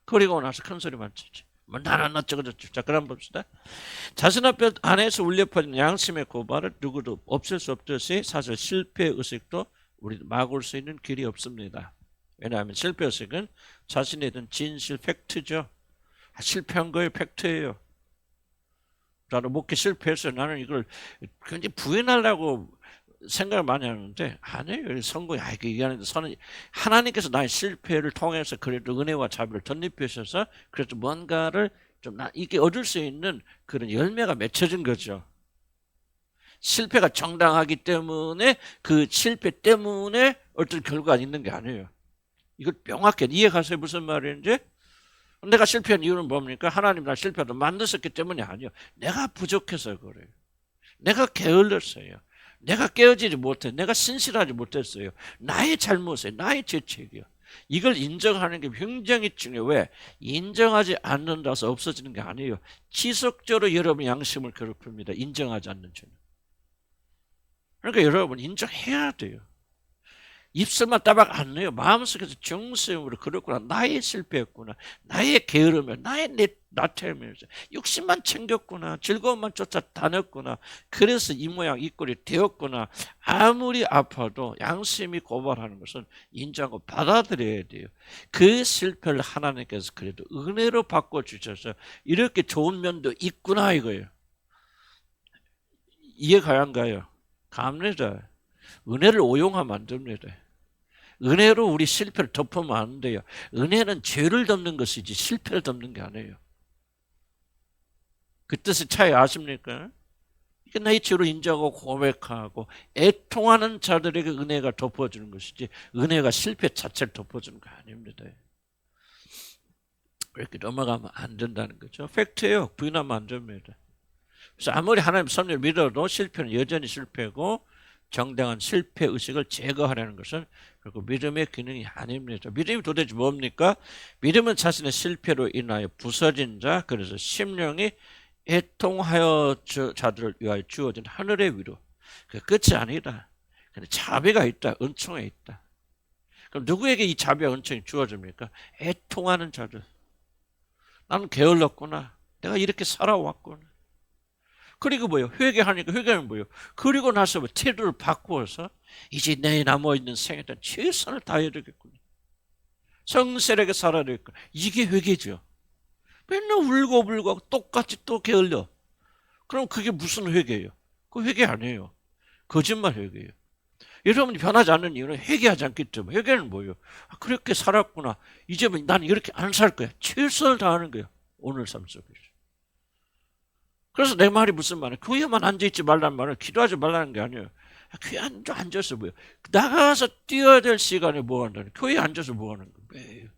그리고 나서 큰 소리만 치지. 나는 어쩌고저쩌고. 자, 그럼 봅시다. 자신 앞에 안에서 울려 퍼진 양심의 고발을 누구도 없앨 수 없듯이 사실 실패 의식도 우리 막을 수 있는 길이 없습니다. 왜냐하면 실패 의식은 자신에 대한 진실 팩트죠. 실패한 거예요. 팩트예요. 나는 목회 실패했어요. 나는 이걸 굉장히 부인하려고 생각을 많이 하는데 아니에요. 성공이 이게 하는데 하나님께서 나의 실패를 통해서 그래도 은혜와 자비를 덧입히셔서 그래도 뭔가를 좀 이게 얻을 수 있는 그런 열매가 맺혀진 거죠. 실패가 정당하기 때문에 그 실패 때문에 어떤 결과가 있는 게 아니에요. 이걸 명확히 이해가세요. 무슨 말인지? 내가 실패한 이유는 뭡니까? 하나님 나 실패하다 만드셨기 때문이 아니에요. 내가 부족해서 그래요. 내가 게을렀어요. 내가 깨어지지 못해. 내가 신실하지 못했어요. 나의 잘못이에요. 나의 죄책이요. 이걸 인정하는 게 굉장히 중요해요. 왜? 인정하지 않는다서 없어지는 게 아니에요. 지속적으로 여러분 양심을 괴롭힙니다. 인정하지 않는 죄는. 그러니까 여러분 인정해야 돼요. 입술만 따박 안 내요. 마음속에서 정수형으로 그렇구나. 나의 실패였구나. 나의 게으름이었구나. 나의 나태함이었어. 욕심만 챙겼구나. 즐거움만 쫓아 다녔구나. 그래서 이 모양 이 꼴이 되었구나. 아무리 아파도 양심이 고발하는 것은 인정하고 받아들여야 돼요. 그 실패를 하나님께서 그래도 은혜로 바꿔주셔서 이렇게 좋은 면도 있구나 이거예요. 이해가 안 가요? 갑니다. 은혜를 오용하면 안 됩니다. 은혜로 우리 실패를 덮으면 안 돼요. 은혜는 죄를 덮는 것이지 실패를 덮는 게 아니에요. 그 뜻의 차이 아십니까? 이게 나의 죄로 인정하고 고백하고 애통하는 자들에게 은혜가 덮어주는 것이지 은혜가 실패 자체를 덮어주는 거 아닙니다. 이렇게 넘어가면 안 된다는 거죠. 팩트예요. 부인하면 안 됩니다. 그래서 아무리 하나님 섭리를 믿어도 실패는 여전히 실패고 정당한 실패 의식을 제거하려는 것은 결국 믿음의 기능이 아닙니다. 믿음이 도대체 뭡니까? 믿음은 자신의 실패로 인하여 부서진 자, 그래서 심령이 애통하여 자들을 위하여 주어진 하늘의 위로. 그 끝이 아니다. 근데 자비가 있다. 은총에 있다. 그럼 누구에게 이 자비와 은총이 주어집니까? 애통하는 자들. 나는 게을렀구나. 내가 이렇게 살아왔구나. 그리고 회개하니까 회개는 그리고 나서 태도를 바꾸어서 이제 내 남아있는 생에 대한 최선을 다해야 되겠구나. 성실하게 살아야 되겠구나. 이게 회개죠. 맨날 울고불고 똑같이 또 게을려. 그럼 그게 무슨 회개예요? 그 회개 아니에요. 거짓말 회개예요. 여러분이 변하지 않는 이유는 회개하지 않기 때문에. 회개는 뭐예요? 그렇게 살았구나. 이제 나는 이렇게 안 살 거야. 최선을 다하는 거예요. 오늘 삶 속에서. 그래서 내 말이 무슨 말이에요? 교회만 앉아있지 말라는 말은 기도하지 말라는 게 아니에요. 교회 앉아서 나가서 뛰어야 될 시간에 뭐 한다는 거예요? 교회에 앉아서 뭐 하는 거예요?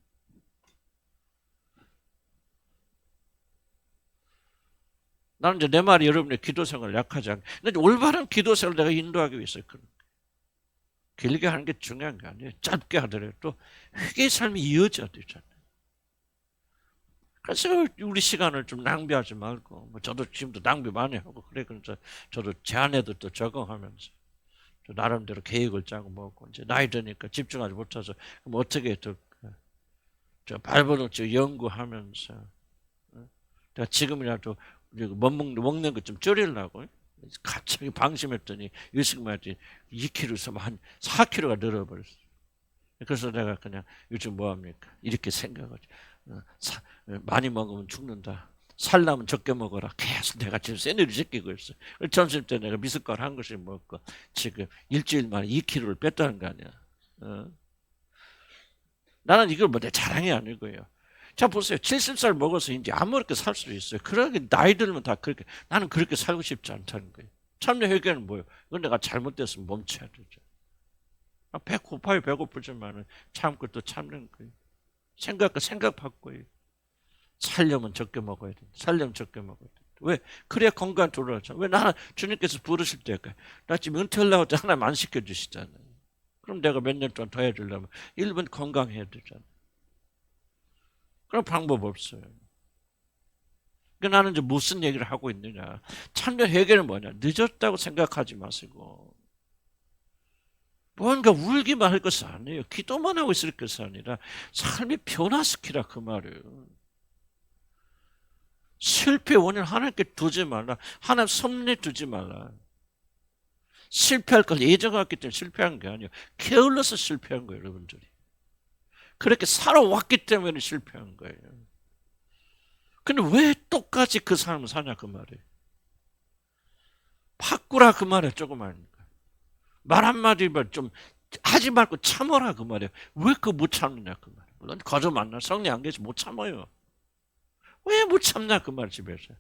나는 이제 내 말이 여러분의 기도 생활 약하지 않게. 근데 올바른 기도 생활을 내가 인도하기 위해서 그런 거예요. 길게 하는 게 중요한 게 아니에요. 짧게 하더라도 회개의 삶이 이어져야 되잖아요. 그래서 우리 시간을 좀 낭비하지 말고, 저도 지금도 낭비 많이 하고, 그래서 저도 제 아내도 또 적응하면서. 또 나름대로 계획을 짜고 뭐고 이제 나이 드니까 집중하지 못해서 그럼 어떻게 저 발버둥 연구하면서 내가 지금이라도 먹는 거 좀 줄이려고 갑자기 방심했더니 일식 말했더니 2kg에서 한 4kg가 늘어버렸어. 그래서 내가 그냥 요즘 뭐합니까? 이렇게 생각하지. 많이 먹으면 죽는다. 살려면 적게 먹어라. 계속 내가 지금 세뇌를 시키고 있어. 점심 때 내가 미숫가루 한 것씩 먹고 지금 일주일 만에 2kg를 뺐다는 거 아니야. 나는 이걸 뭐 내 자랑이 아니고요. 자 보세요. 70살 먹어서 이제 아무렇게 살 수 있어요. 그러게 나이 들면 다 그렇게. 나는 그렇게 살고 싶지 않다는 거예요. 참여 회개는 뭐예요? 이건 내가 잘못됐으면 멈춰야 되죠. 고파요. 배고프지만은 참고 또 참는 거예요. 생각 바꿔요. 살려면 적게 먹어야 돼. 살려면 적게 먹어야 돼. 왜? 그래야 건강 돌아오잖아. 왜? 나는 주님께서 부르실 때까 나 지금 은퇴하려고 하나님 안 시켜주시잖아요. 그럼 내가 몇 년 동안 더 해주려면 1번 건강해야 되잖아. 그런 방법 없어요. 그러니까 나는 이제 무슨 얘기를 하고 있느냐. 참여 회개는 뭐냐. 늦었다고 생각하지 마시고 뭔가 울기만 할 것이 아니에요. 기도만 하고 있을 것이 아니라 삶이 변화시키라 그 말이에요. 실패 원인 하나님께 두지 말라. 하나님 섭리에 두지 말라. 실패할 걸 예정했기 때문에 실패한 게 아니에요. 게을러서 실패한 거예요, 여러분들이. 그렇게 살아왔기 때문에 실패한 거예요. 근데 왜 똑같이 그 삶을 사냐 그 말이에요. 바꾸라 그 말이에요. 조금 아닙니까? 말 한마디만 좀 하지 말고 참아라 그 말이에요. 왜 그거 못 참느냐 그 말이에요. 물론 거저 만나 성령 안 계시 못 참아요. 왜 못 참냐 그 말 집에서.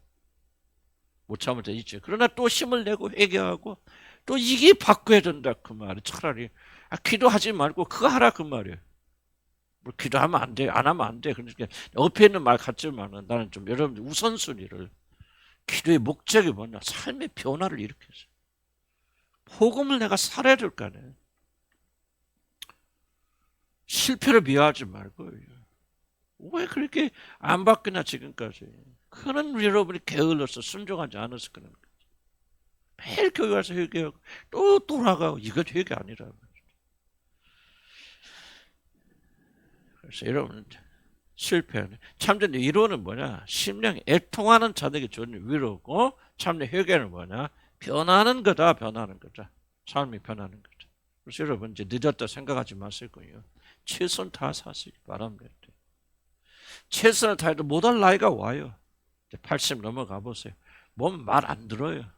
못 참을 때 있죠. 그러나 또 힘을 내고 회개하고 또 이게 바꿔야 된다 그 말이에요. 차라리 기도하지 말고 그거 하라 그 말이에요. 뭐 기도하면 안 돼, 안 하면 안 돼. 그러니까 옆에 있는 말 같지만은 나는 좀 여러분들 우선순위를 기도의 목적이 뭐냐? 삶의 변화를 일으켜서 복음을 내가 살아야 될 거 아니에요. 실패를 미워하지 말고 왜 그렇게 안 바뀌나 지금까지? 그런 여러분이 게을러서 순종하지 않아서 그런 거죠. 매일 교회 와서 회개하고 또 돌아가고 이거 회개 아니라고. 그래서 여러분 실패하는 참된 위로는 뭐냐? 심령이 애통하는 자들에게 주는 위로고 참된 회개는 뭐냐? 변하는 거다. 변하는 거다. 삶이 변하는 거다. 그래서 여러분 이제 늦었다 생각하지 마시고요. 최선 다 사시기 바랍니다. 최선을 다해도 못할 나이가 와요. 80 넘어가 보세요. 몸 말 안 들어요.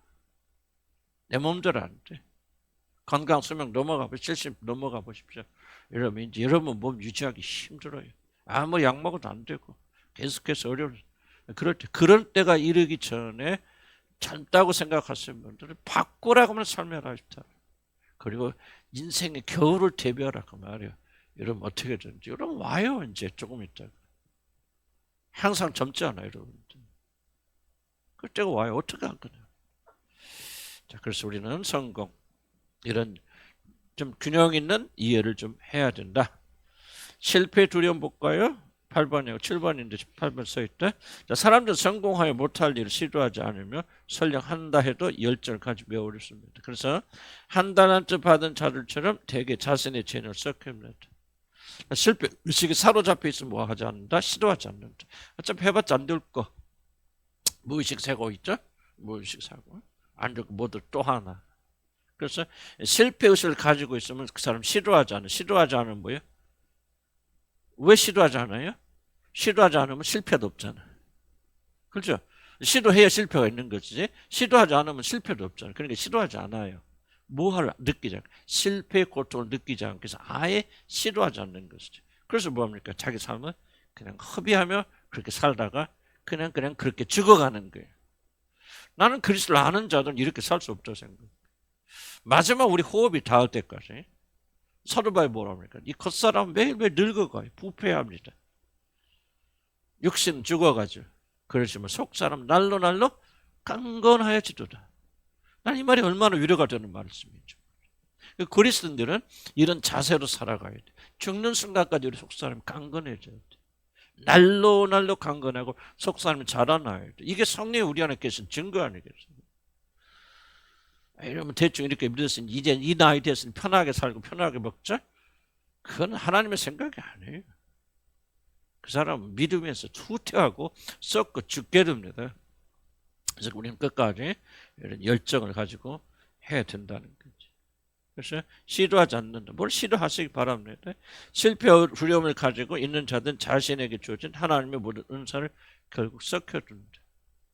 내 몸대로 안 돼. 건강 수명 넘어가 보십시오. 70 넘어가 보십시오. 여러분 이제 여러분 몸 유지하기 힘들어요. 아무 약 먹어도 안 되고 계속해서 어려워. 그럴 때가 이르기 전에 젊다고 생각하시는 분들은 바꾸라고 하면 삶을 하십시오. 그리고 인생의 겨울을 대비하라고 말이에요. 여러분 어떻게 되는지 여러분 와요. 이제 조금 있다가. 항상 젊지 않아요, 여러분들. 그때가 와요. 어떻게 할 거냐. 자, 그래서 우리는 성공, 이런 좀 균형 있는 이해를 좀 해야 된다. 실패 두려움 볼까요? 8번이고 7번인데 8번 써있다. 자, 사람들은 성공하여 못할 일을 시도하지 않으며 설령 한다 해도 열정을 가지고 매우 어렵습니다. 그래서 한다는 뜻 받은 자들처럼 대개 자신의 죄를 썩힙니다. 실패 의식에 사로잡혀 있으면 뭐 하지 않는다? 시도하지 않는다. 어차피 해봤자 안 될 거. 무의식 세고 있죠? 무의식 사고. 안 되고 뭐들 또 하나. 그래서 실패 의식을 가지고 있으면 그 사람 시도하지 않아요. 시도하지 않으면 뭐예요? 왜 시도하지 않아요? 시도하지 않으면 실패도 없잖아. 그렇죠? 시도해야 실패가 있는 거지. 시도하지 않으면 실패도 없잖아. 그러니까 시도하지 않아요. 뭐를 느끼지 않고 실패의 고통을 느끼지 않고 해서 아예 시도하지 않는 것이죠. 그래서 뭐합니까? 자기 삶은 그냥 허비하며 그렇게 살다가 그냥 그렇게 죽어가는 거예요. 나는 그리스도를 아는 자들은 이렇게 살 수 없다고 생각해요. 마지막 우리 호흡이 닿을 때까지 사도바에 뭐라 합니까? 이 겉사람은 매일매일 늙어가요. 부패합니다. 육신은 죽어가죠. 그렇지만 속사람 날로 강건하여지도다. 난 이 말이 얼마나 위로가 되는 말씀이죠. 그리스도인들은 이런 자세로 살아가야 돼. 죽는 순간까지 우리 속사람이 강건해져야 돼. 날로 강건하고 속사람이 자라나야 돼. 이게 성령이 우리 안에 계신 증거 아니겠어요? 이러면 대충 이렇게 믿었으니 이제 이 나이 됐으니 편하게 살고 편하게 먹자. 그건 하나님의 생각이 아니에요. 그 사람은 믿으면서 후퇴하고 썩고 죽게 됩니다. 그래서 우리는 끝까지 이런 열정을 가지고 해야 된다는 거지. 그래서 시도하지 않는다. 뭘 시도하시기 바랍니다. 실패와 두려움을 가지고 있는 자들은 자신에게 주어진 하나님의 모든 은사를 결국 썩혀줍니다.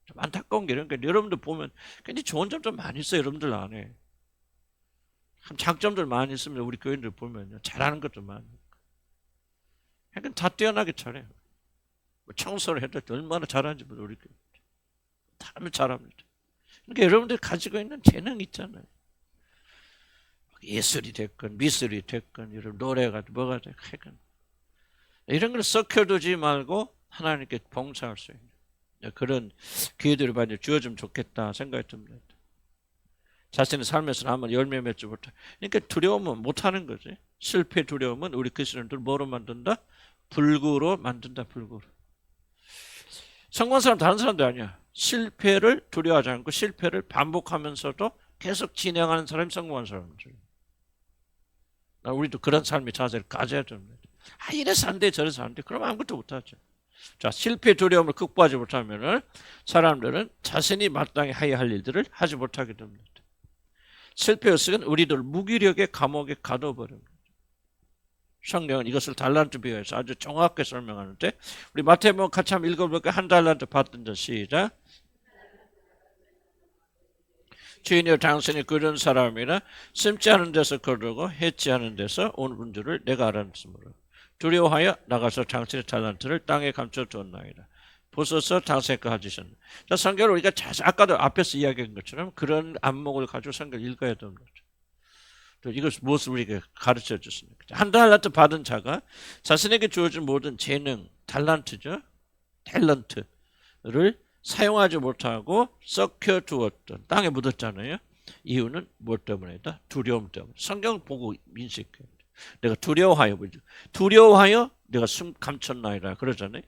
좀 안타까운 게 이런 게 여러분들 보면 굉장히 좋은 점도 많이 있어요. 여러분들 안에. 참 장점들 많이 있습니다. 우리 교인들 보면요. 잘하는 것도 많고. 그러니까 다 뛰어나게 잘해요. 청소를 해도 얼마나 잘하는지 모르고 우리 교인. 다 잘합니다. 그러니까 여러분들 가지고 있는 재능이 있잖아요. 예술이 됐건 미술이 됐건 이런 노래가 뭐가 됐건 이런 걸 썩혀두지 말고 하나님께 봉사할 수 있는 그런 기회들이 많이 주어지면 좋겠다 생각이 듭니다. 자신의 삶에서 한번 열매 맺지 못해. 그러니까 두려움은 못하는 거지. 실패 두려움은 우리 그리스도인들 뭐로 만든다? 불구로 만든다. 불구로. 성공한 사람 다른 사람도 아니야. 실패를 두려워하지 않고 실패를 반복하면서도 계속 진행하는 사람이 성공한 사람들. 우리도 그런 삶의 자세를 가져야 됩니다. 이래서 안 돼, 저래서 안 돼. 그러면 아무것도 못하죠. 자, 실패 두려움을 극복하지 못하면 사람들은 자신이 마땅히 해야 할 일들을 하지 못하게 됩니다. 실패의식은 우리들 무기력의 감옥에 가둬버립니다. 성경은 이것을 달란트 비유해서 아주 정확하게 설명하는데 우리 마태복음 같이 한번 읽어볼까요? 한 달란트 받던 자 시작. 주인이여 당신이 그런 사람이라 심지 않은 데서 거두고 해치 않은 데서 온 줄을 내가 알았으므로 두려워하여 나가서 당신의 달란트를 땅에 감춰두었나이다. 보소서 당신의 거 가지셨네. 자, 성경을 우리가 아까도 앞에서 이야기한 것처럼 그런 안목을 가지고 성경을 읽어야 됩니다. 또 이것을 무엇을 우리에게 가르쳐 줬습니까? 한 달란트 받은 자가 자신에게 주어진 모든 재능, 달란트죠. 탤런트를 사용하지 못하고 썩혀 두었던 땅에 묻었잖아요. 이유는 무엇 때문이다? 두려움 때문에. 성경 보고 인식해야 돼. 내가 두려워하여 내가 숨 감췄나이다 그러잖아요.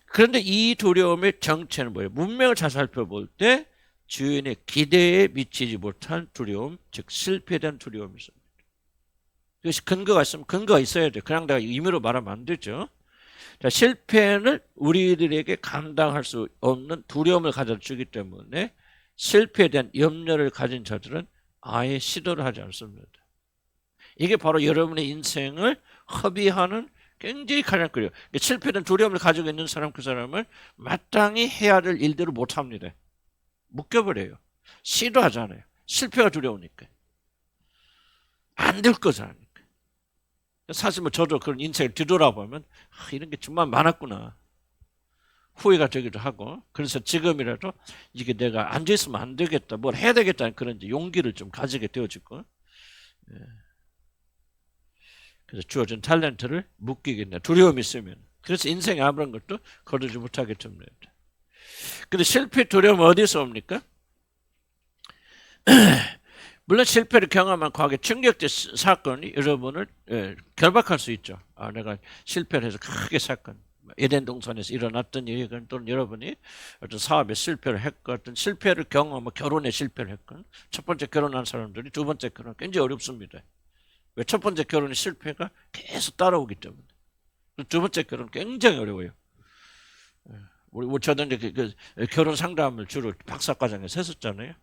그런데 이 두려움의 정체는 뭐예요? 문맥을 잘 살펴볼 때 주인의 기대에 미치지 못한 두려움, 즉 실패에 대한 두려움이 있습니다. 그것이 근거가 있으면 근거가 있어야 돼요. 그냥 내가 임의로 말하면 안 되죠. 자, 실패는 우리들에게 감당할 수 없는 두려움을 가져주기 때문에 실패에 대한 염려를 가진 자들은 아예 시도를 하지 않습니다. 이게 바로 여러분의 인생을 허비하는 굉장히 가장 그래요. 실패에 대한 두려움을 가지고 있는 사람, 그 사람은 마땅히 해야 될 일들을 못합니다. 묶여버려요. 시도하잖아요. 실패가 두려우니까. 안 될 거잖아요. 사실 뭐 저도 그런 인생을 뒤돌아보면 이런 게 정말 많았구나. 후회가 되기도 하고 그래서 지금이라도 이게 내가 앉아있으면 안 되겠다. 뭘 해야 되겠다는 그런 용기를 좀 가지게 되어지고 그래서 주어진 탤런트를 묶이겠네. 두려움이 있으면. 그래서 인생에 아무런 것도 거두지 못하게 됩니다. 근데 실패 두려움은 어디서 옵니까? 물론 실패를 경험한 과거의 충격적 사건이 여러분을 결박할 수 있죠. 내가 실패를 해서 크게 사건, 에덴 동산에서 일어났던 일이건 또는 여러분이 어떤 사업에 실패를 했건 어떤 실패를 경험하고 결혼에 실패를 했건 첫 번째 결혼한 사람들이 두 번째 결혼 굉장히 어렵습니다. 왜? 첫 번째 결혼의 실패가 계속 따라오기 때문에. 두 번째 결혼 굉장히 어려워요. 저도 이제 그 결혼 상담을 주로 박사과정에서 했었잖아요.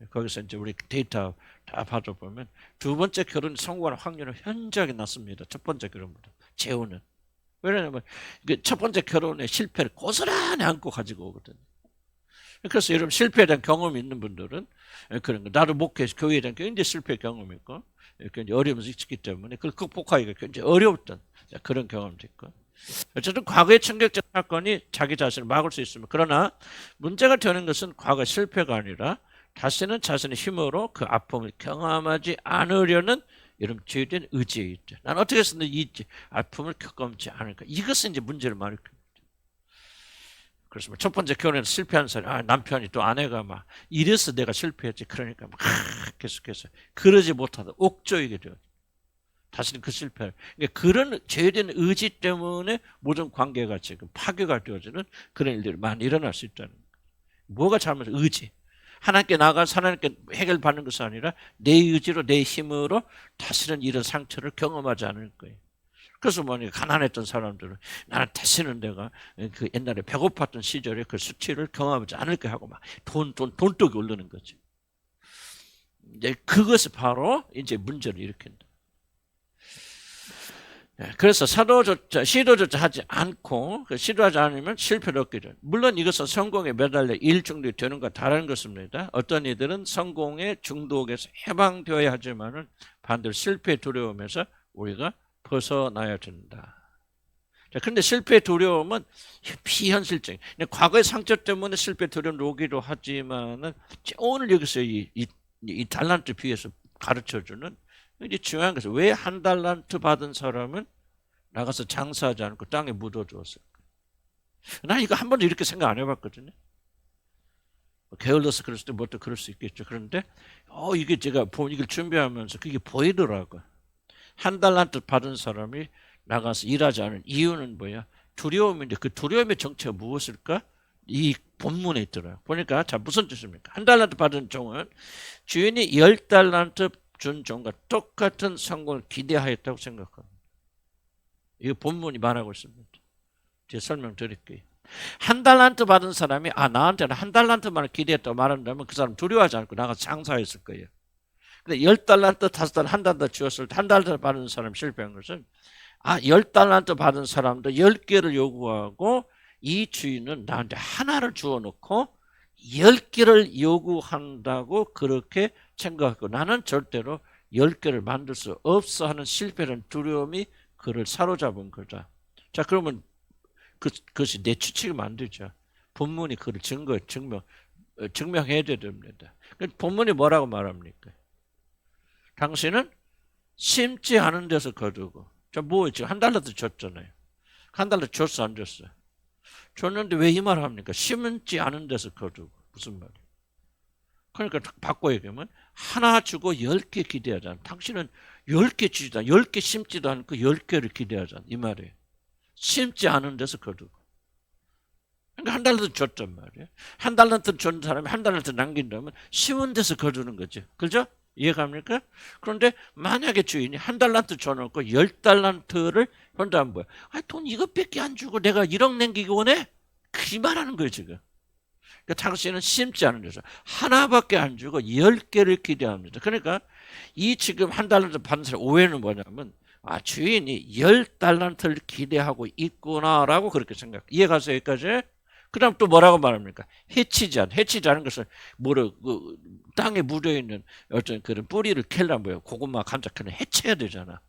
거기서 이제 우리 데이터 다 받아보면 두 번째 결혼 성공하는 확률은 현저하게 낮습니다. 첫 번째 결혼보다. 재혼은. 왜냐하면 첫 번째 결혼의 실패를 고스란히 안고 가지고 오거든요. 그래서 여러분 실패에 대한 경험이 있는 분들은 그런 거 나도 목회에서 교회에 대한 굉장히 실패 경험이 있고 굉장히 어려움이 있기 때문에 그걸 극복하기가 굉장히 어려웠던 그런 경험도 있고 어쨌든 과거의 충격적 사건이 자기 자신을 막을 수 있으면 그러나 문제가 되는 것은 과거 실패가 아니라 다시는 자신의 힘으로 그 아픔을 경험하지 않으려는 이런 죄된 의지에 있죠. 난 어떻게 해서든 이 아픔을 겪지 않을까. 이것은 이제 문제를 말합니다. 그래서 첫 번째 결혼에서 실패한 사람, 남편이 또 아내가 막 이래서 내가 실패했지. 그러니까 막 계속해서 그러지 못하다 옥조이게 돼요. 다시는 그 실패를. 그러니까 그런 죄된 의지 때문에 모든 관계가 지금 파괴가 되어지는 그런 일들이 많이 일어날 수 있다는 거예요. 뭐가 잘못해? 의지. 하나님께 나가서 하나님께 해결받는 것이 아니라 내 의지로 내 힘으로 다시는 이런 상처를 경험하지 않을 거예요. 그래서 가난했던 사람들은 나는 다시는 내가 그 옛날에 배고팠던 시절에 그 수치를 경험하지 않을까 하고 막 돈독이 오르는 거죠. 이제 그것이 바로 이제 문제를 일으킨다. 그래서 시도조차 하지 않고 시도하지 않으면 실패를 얻게 돼요. 물론 이것은 성공에 매달려 일 중독이 되는 것과 다른 것입니다. 어떤 이들은 성공의 중독에서 해방되어야 하지만은 반대로 실패의 두려움에서 우리가 벗어나야 된다. 자, 그런데 실패의 두려움은 비현실적인. 과거의 상처 때문에 실패 두려움을 오기도 하지만은 오늘 여기서 이 달란트 비유에서 가르쳐주는 이제 중요한 것은 왜 한 달란트 받은 사람은 나가서 장사하지 않고 땅에 묻어두었을까? 난 이거 한 번도 이렇게 생각 안 해봤거든요. 게을러서 그럴 수도 뭐 또 그럴 수 있겠죠. 그런데 이게 제가 이걸 준비하면서 그게 보이더라고요. 한 달란트 받은 사람이 나가서 일하지 않은 이유는 뭐야? 두려움인데 그 두려움의 정체가 무엇일까? 이 본문에 있더라고요. 보니까 자 무슨 뜻입니까? 한 달란트 받은 종은 주인이 10달란트 준 종과 똑같은 성공을 기대하였다고 생각합니다. 이거 본문이 말하고 있습니다. 제가 설명드릴게요. 한 달란트 받은 사람이 나한테는 한 달란트만 기대했다고 말한다면 그 사람 두려워하지 않고 나가서 장사했을 거예요. 근데 10달란트, 5달란트, 한 달란트 주었을 때 한 달란트 받은 사람이 실패한 것은 10달란트 받은 사람도 10개를 요구하고 이 주인은 나한테 하나를 주어놓고 10개를 요구한다고 그렇게 생각하고 나는 절대로 10개를 만들 수 없어 하는 실패라는 두려움이 그를 사로잡은 거다. 자, 그러면 그것이 내 추측이 만들죠. 본문이 그를 증명해야 됩니다. 본문이 뭐라고 말합니까? 당신은 심지 않은 데서 거두고. 자, 지금 한 달러도 줬잖아요. 한 달러 줬어, 안 줬어요? 줬는데 왜 이 말을 합니까? 심지 않은 데서 거두고. 무슨 말이에요? 그러니까 바꿔 얘기하면 하나 주고 10개 기대하잖아. 당신은 10개 주지도 않고 10개 심지도 않고 10개를 기대하잖아. 이 말이에요. 심지 않은 데서 거두고. 그러니까 한 달란트 줬단 말이에요. 한 달란트 준 사람이 한 달란트 남긴다면 심은 데서 거두는 거죠. 그죠? 이해갑니까? 그런데 만약에 주인이 한 달란트 줘놓고 10달란트를 혼자하면 뭐야? 돈 이것밖에 안 주고 내가 1억 남기기 원해? 그 말하는 거예요 지금. 그러니까 당신은 심지 않은 데서 하나밖에 안 주고 10개를 기대합니다. 그러니까 이 지금 한 달란트 받는 사람 오해는 뭐냐면 주인이 10달란트를 기대하고 있구나라고 그렇게 생각. 이해가세요 여기까지? 그 다음 또 뭐라고 말합니까? 해치지 않은 것은 땅에 묻어있는 어떤 그런 뿌리를 캘려면 뭐예요? 고구마, 감자 캐는 해쳐야 되잖아.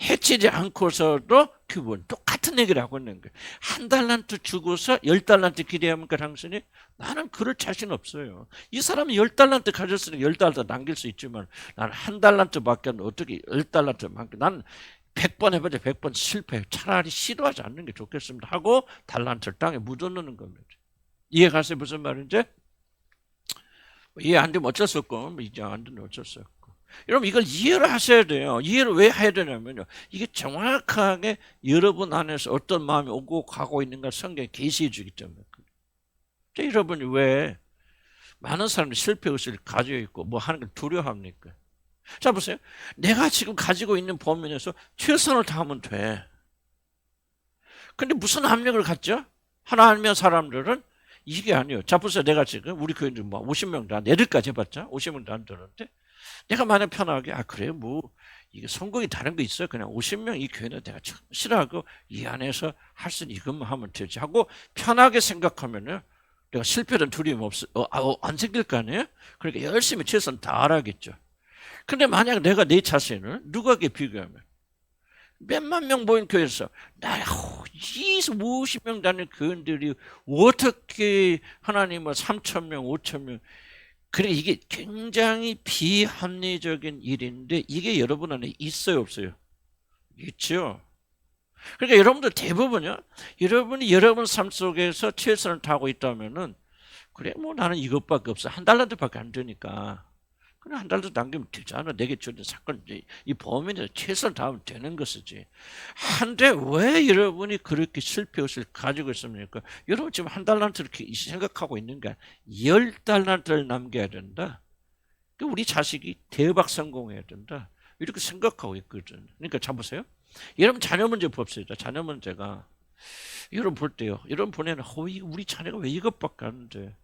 해치지 않고서도 그분 똑같은 얘기를 하고 있는 거예요. 한 달란트 주고서 10달란트 기대합니까 당신이? 나는 그럴 자신 없어요. 이 사람이 10달란트 가졌으니까 10달란트 남길 수 있지만 나는 한 달란트밖에 어떻게 10달란트만큼 나는 100번 해봐도 100번 실패해요. 차라리 시도하지 않는 게 좋겠습니다 하고 달란트를 땅에 묻어놓는 겁니다. 이해가세요 무슨 말인지? 이해 안 되면 어쩔 수 없고 이제 안 되면 어쩔 수 없고. 여러분 이걸 이해를 하셔야 돼요. 이해를 왜 해야 되냐면요. 이게 정확하게 여러분 안에서 어떤 마음이 오고 가고 있는가 성경에 계시해 주기 때문에. 여러분이 왜 많은 사람들이 실패의식을 가지고 있고 뭐 하는 걸 두려워합니까? 자 보세요. 내가 지금 가지고 있는 범위에서 최선을 다하면 돼. 근데 무슨 압력을 갖죠? 하나님의 사람들은 이게 아니에요. 자 보세요. 내가 지금 우리 교인들 50명도 안 내일까지 해봤자 50명도 안 되는데 내가 만약 편하게 그래 이게 성공이 다른 거 있어요. 그냥 50명 이 교회는 내가 참 싫어하고 이 안에서 할 수 있는 이것만 하면 되지 하고 편하게 생각하면은 내가 실패는 두려움 안 생길 거 아니에요? 그러니까 열심히 최선 다하겠죠. 근데 만약 내가 내 자신을 누구에게 비교하면 몇만 명 모인 교회에서 나 50명 다니는 교인들이 어떻게 하나님을 3,000명, 5,000명 그래 이게 굉장히 비합리적인 일인데 이게 여러분 안에 있어요 없어요? 있죠. 그러니까 여러분들 대부분요. 여러분이 여러분 삶 속에서 최선을 다하고 있다면은 그래 나는 이것밖에 없어. 한 달란트밖에 안 되니까 그냥 한 달 더 남기면 되잖아. 내게 주는 사건 이 범인이 최선을 다하면 되는 것이지. 한데 왜 여러분이 그렇게 실패의식을 가지고 있습니까? 여러분 지금 한 달란트 이렇게 생각하고 있는 게 10달란트를 남겨야 된다. 우리 자식이 대박 성공해야 된다. 이렇게 생각하고 있거든. 그러니까 잘 보세요. 여러분 자녀 문제 봅시다. 자녀 문제가 여러분 볼 때요. 여러분 보내는 우리 자녀가 왜 이것밖에 안 돼?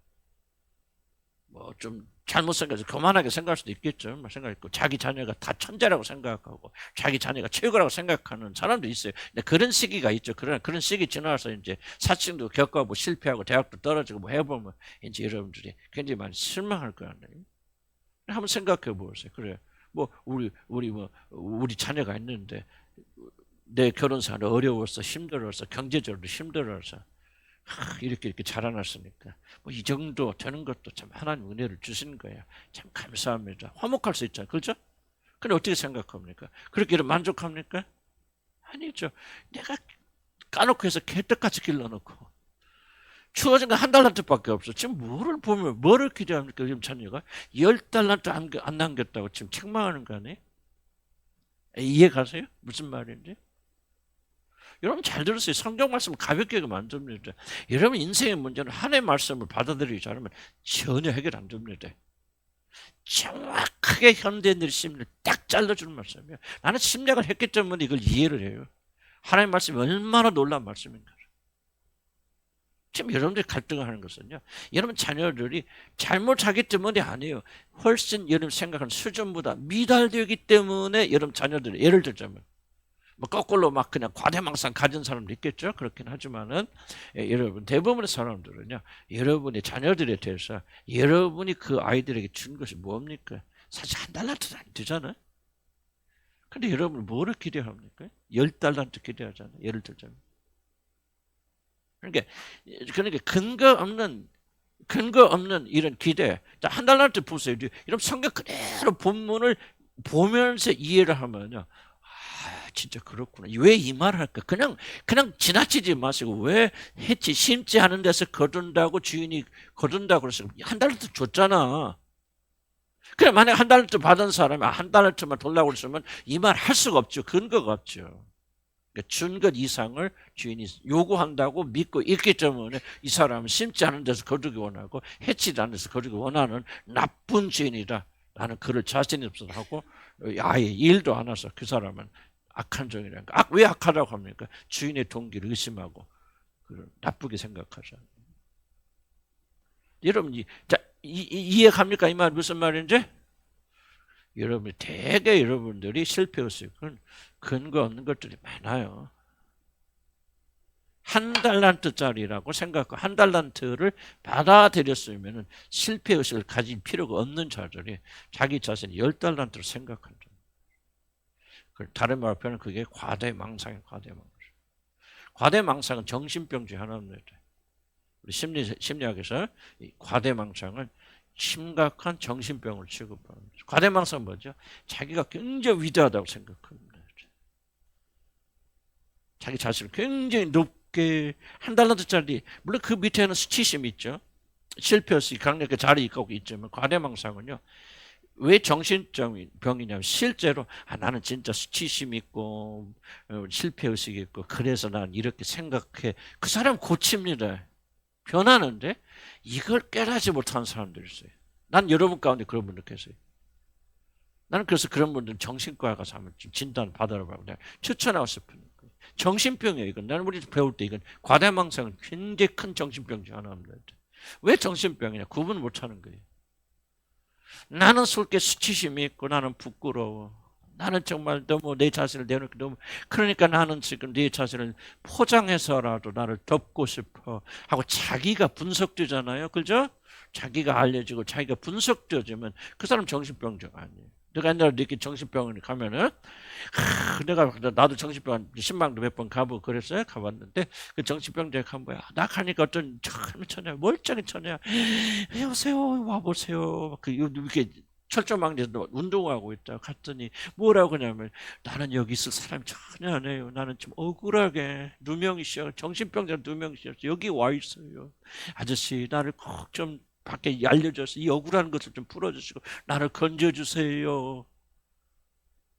뭐 좀 잘못 생각해서 교만하게 생각할 수도 있겠죠. 생각했고 자기 자녀가 다 천재라고 생각하고 자기 자녀가 최고라고 생각하는 사람도 있어요. 근데 그런 시기가 있죠. 그러나 그런 시기 지나서 이제 사칭도 겪어보고 실패하고 대학도 떨어지고 뭐 해보면 이제 여러분들이 굉장히 많이 실망할 거 아니에요. 한번 생각해 보세요. 그래. 뭐 우리 자녀가 있는데 내 결혼 생활 어려워서 힘들어서 경제적으로 힘들어서 이렇게 자라났으니까 뭐 이 정도 되는 것도 참 하나님 은혜를 주신 거야. 참 감사합니다. 화목할 수 있잖아요. 그렇죠? 근데 어떻게 생각합니까? 그렇게 만족합니까? 아니죠. 내가 까놓고 해서 개떡같이 길러놓고 주어진 건 한 달란트밖에 없어. 지금 뭐를 기대합니까? 지금 자녀가 10달란트 안 남겼다고 지금 책망하는 거 아니에요? 이해 가세요? 무슨 말인지? 여러분 잘 들으세요. 성경 말씀을 가볍게 만듭니다. 여러분 인생의 문제는 하나님의 말씀을 받아들이지 않으면 전혀 해결 안 됩니다. 정확하게 현대인들의 심리를 딱 잘라주는 말씀이에요. 나는 심리학을 했기 때문에 이걸 이해를 해요. 하나님의 말씀이 얼마나 놀라운 말씀인가. 지금 여러분들이 갈등을 하는 것은요. 여러분 자녀들이 잘못하기 때문이 아니에요. 훨씬 여러분 생각하는 수준보다 미달되기 때문에 여러분 자녀들이 예를 들자면 뭐 거꾸로 막 그냥 과대망상 가진 사람도 있겠죠. 그렇긴 하지만은 여러분 대부분의 사람들은요. 여러분의 자녀들에 대해서 여러분이 그 아이들에게 준 것이 뭡니까? 사실 한 달란트도 안 되잖아요. 근데 여러분 뭐를 기대합니까? 10달란트 기대하잖아요. 예를 들자면. 그러니까 근거 없는 이런 기대. 한 달란트 보세요. 이런 성경 그대로 본문을 보면서 이해를 하면요. 진짜 그렇구나. 왜 이 말을 할까? 그냥 지나치지 마시고 왜 했지? 심지 않은 데서 거둔다고 주인이 거둔다고 그래서 한 달란트 줬잖아. 그래 만약 한 달란트 받은 사람이 한 달란트만 돌라고 그랬으면 이 말 할 수가 없죠. 근거가 없죠. 준 것 이상을 주인이 요구한다고 믿고 있기 때문에 이 사람은 심지 않은 데서 거두기 원하고 해치지 않은 데서 거두기 원하는 나쁜 주인이다. 나는 그를 자신이 없어서 하고 아예 일도 안 해서 그 사람은 악한 종이라니까. 왜 악하다고 합니까? 주인의 동기를 의심하고 나쁘게 생각하잖아요. 여러분 이해 갑니까? 이 말 무슨 말인지? 여러분 대개 여러분들이 실패했을건 근거 없는 것들이 많아요. 한 달란트짜리라고 생각하고 한 달란트를 받아들였으면 실패의식을 가질 필요가 없는 자들이 자기 자신이 10달란트를 생각한다. 다른 말로 표현하면 그게 과대망상이에요. 과대망상은 정신병 중 하나입니다. 우리 심리학에서 이 과대망상은 심각한 정신병을 취급합니다. 과대망상은 뭐죠? 자기가 굉장히 위대하다고 생각합니다. 자기 자신을 굉장히 높게 한 달란트짜리 물론 그 밑에는 수치심이 있죠. 실패했으니 강력하게 자리 있고 있지만 과대망상은요. 왜 정신병이냐면 실제로 나는 진짜 수치심 있고 실패의식이 있고 그래서 난 이렇게 생각해. 그 사람 고칩니다. 변하는데 이걸 깨닫지 못하는 사람들이 있어요. 난 여러분 가운데 그런 분들 계세요. 나는 그래서 그런 분들은 정신과에 가서 한번 진단 받아보라고 내가 추천하고 싶은 거예요. 정신병이에요. 이건 나는 우리 배울 때 이건 과대망상은 굉장히 큰 정신병 중 하나입니다. 왜 정신병이냐? 구분을 못하는 거예요. 나는 솔직히 수치심이 있고 나는 부끄러워. 나는 정말 너무 내 자신을 내놓고 너무 그러니까 나는 지금 내 자신을 포장해서라도 나를 덮고 싶어 하고 자기가 분석되잖아요. 그죠? 자기가 알려지고 자기가 분석되어지면 그 사람 정신병자 아니에요. 내가 옛날에 이렇게 정신병원에 가면은 나도 정신병원 신방도 몇 번 가보고 그랬어요. 가봤는데 그 정신병자에 가면 뭐야? 나 가니까 어떤 참 처냐 멀쩡히 처냐 여보세요 와보세요. 이렇게 철조망대에서 운동하고 있다 갔더니 뭐라고 그러냐면 나는 여기 있을 사람이 전혀 안 해요. 나는 좀 억울하게 누명이셔 정신병자 누명이셔 여기 와 있어요. 아저씨 나를 꼭 좀 밖에 알려져서 이 억울한 것을 좀 풀어주시고 나를 건져주세요.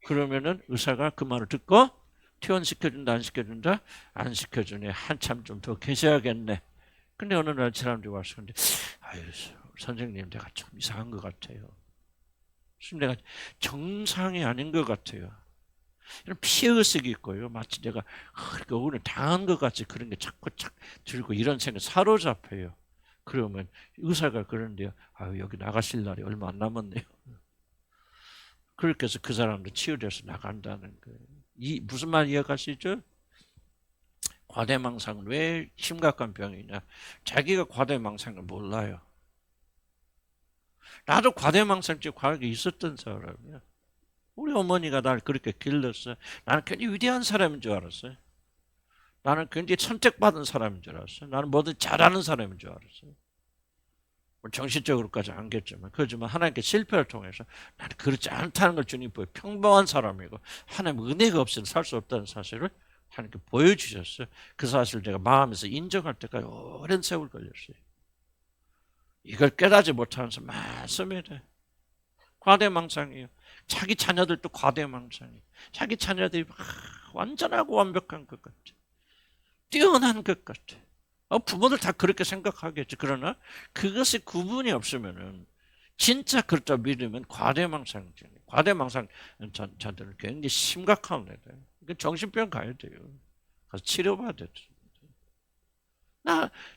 그러면은 의사가 그 말을 듣고 퇴원시켜준다 안 시켜준다? 안 시켜주네. 한참 좀 더 계셔야겠네. 근데 어느 날 사람들이 와서 근데 아유 선생님 내가 좀 이상한 것 같아요. 지금 내가 정상이 아닌 것 같아요. 이런 피해의식이 있고요. 마치 내가 오늘 당한 것 같이 그런 게 자꾸 들고 이런 생각 사로잡혀요. 그러면 의사가 그러는데요. 아유 여기 나가실 날이 얼마 안 남았네요. 그렇게 해서 그 사람도 치유돼서 나간다는 거예요. 이 무슨 말 이해가시죠? 과대망상은 왜 심각한 병이냐? 자기가 과대망상을 몰라요. 나도 과대망상증 과거에 있었던 사람이야. 우리 어머니가 날 그렇게 길렀어요. 나는 굉장히 위대한 사람인 줄 알았어요. 나는 굉장히 선택받은 사람인 줄 알았어요. 나는 뭐든 잘하는 사람인 줄 알았어요. 정신적으로까지 안겠지만 그렇지만 하나님께 실패를 통해서 나는 그렇지 않다는 걸 주님 보여 평범한 사람이고 하나님 은혜가 없이는 살 수 없다는 사실을 하나님께 보여주셨어요. 그 사실을 내가 마음에서 인정할 때까지 오랜 세월 걸렸어요. 이걸 깨닫지 못하면서 많습니다. 과대망상이에요. 자기 자녀들도 과대망상이에요. 자기 자녀들이 완전하고 완벽한 것 같아. 뛰어난 것 같아. 부모들 다 그렇게 생각하겠지. 그러나 그것이 구분이 없으면은 진짜 그렇다 믿으면 과대망상증. 과대망상 자들은 굉장히 심각한 애들. 정신병 가야 돼요. 가서 치료받아야 돼요.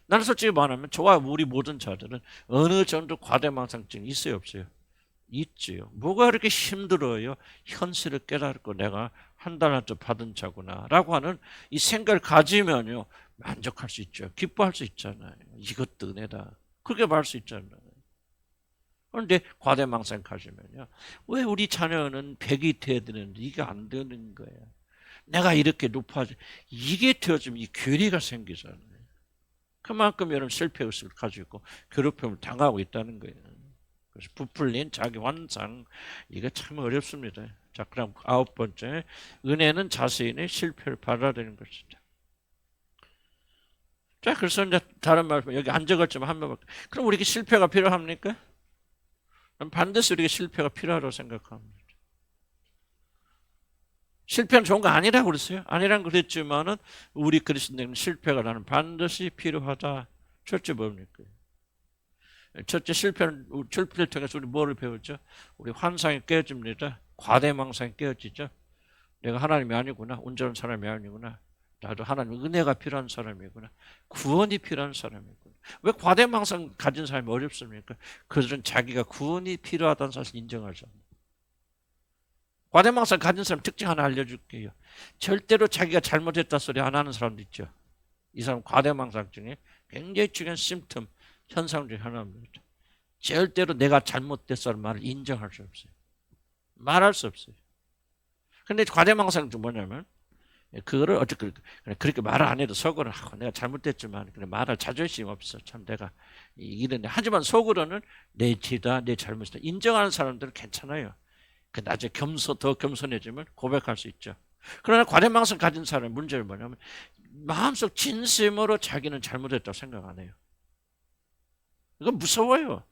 나는 솔직히 말하면 저와 우리 모든 자들은 어느 정도 과대망상증이 있어요, 없어요? 있지요. 뭐가 그렇게 힘들어요? 현실을 깨닫고 내가 한 달한테 받은 자구나라고 하는 이 생각을 가지면요 만족할 수 있죠. 기뻐할 수 있잖아요. 이것도 은혜다. 그렇게 말할 수 있잖아요. 그런데 과대망상 가지면요 왜 우리 자녀는 100이 돼야 되는데 이게 안 되는 거예요. 내가 이렇게 높아져 이게 되어지면 이 괴리가 생기잖아요. 그만큼 여러분 실패의식을 가지고 있고 괴롭힘을 당하고 있다는 거예요. 그래서 부풀린 자기 환상 이게 참 어렵습니다. 자, 그럼 9번째 은혜는 자신의 실패를 받아들이는 것이다. 자, 그래서 이제 다른 말씀 여기 안 적었지만 한번 볼게요. 그럼 우리에게 실패가 필요합니까? 그럼 반드시 우리에게 실패가 필요하다고 생각합니다. 실패는 좋은 거 아니라고 그랬어요. 아니란 그랬지만은 우리 그리스도인은 실패가 나는 반드시 필요하다. 첫째 뭡니까? 첫째 실패를 통해서 우리 뭐를 배웠죠? 우리 환상이 깨집니다. 과대망상이 깨어지죠. 내가 하나님이 아니구나. 온전한 사람이 아니구나. 나도 하나님 은혜가 필요한 사람이구나. 구원이 필요한 사람이구나. 왜 과대망상 가진 사람이 어렵습니까? 그들은 자기가 구원이 필요하다는 사실 인정하지 않아요. 과대망상 가진 사람 특징 하나 알려줄게요. 절대로 자기가 잘못했다 소리 안 하는 사람도 있죠. 이 사람 과대망상증에 굉장히 중요한 심텀, 현상 중에 하나입니다. 절대로 내가 잘못됐다는 말을 인정할 수 없어요. 말할 수 없어요. 근데 과대망상증 뭐냐면 그거를 어떻게 그렇게 말을 안 해도 속으로 내가 잘못됐지만 말할 자존심 없어. 참 내가 이런데 하지만 속으로는 내 죄다 내 잘못이다 인정하는 사람들은 괜찮아요. 그 나중에 더 겸손해지면 고백할 수 있죠. 그러나 과대망상 가진 사람의 문제는 뭐냐면 마음속 진심으로 자기는 잘못했다고 생각 안 해요. 이건 무서워요.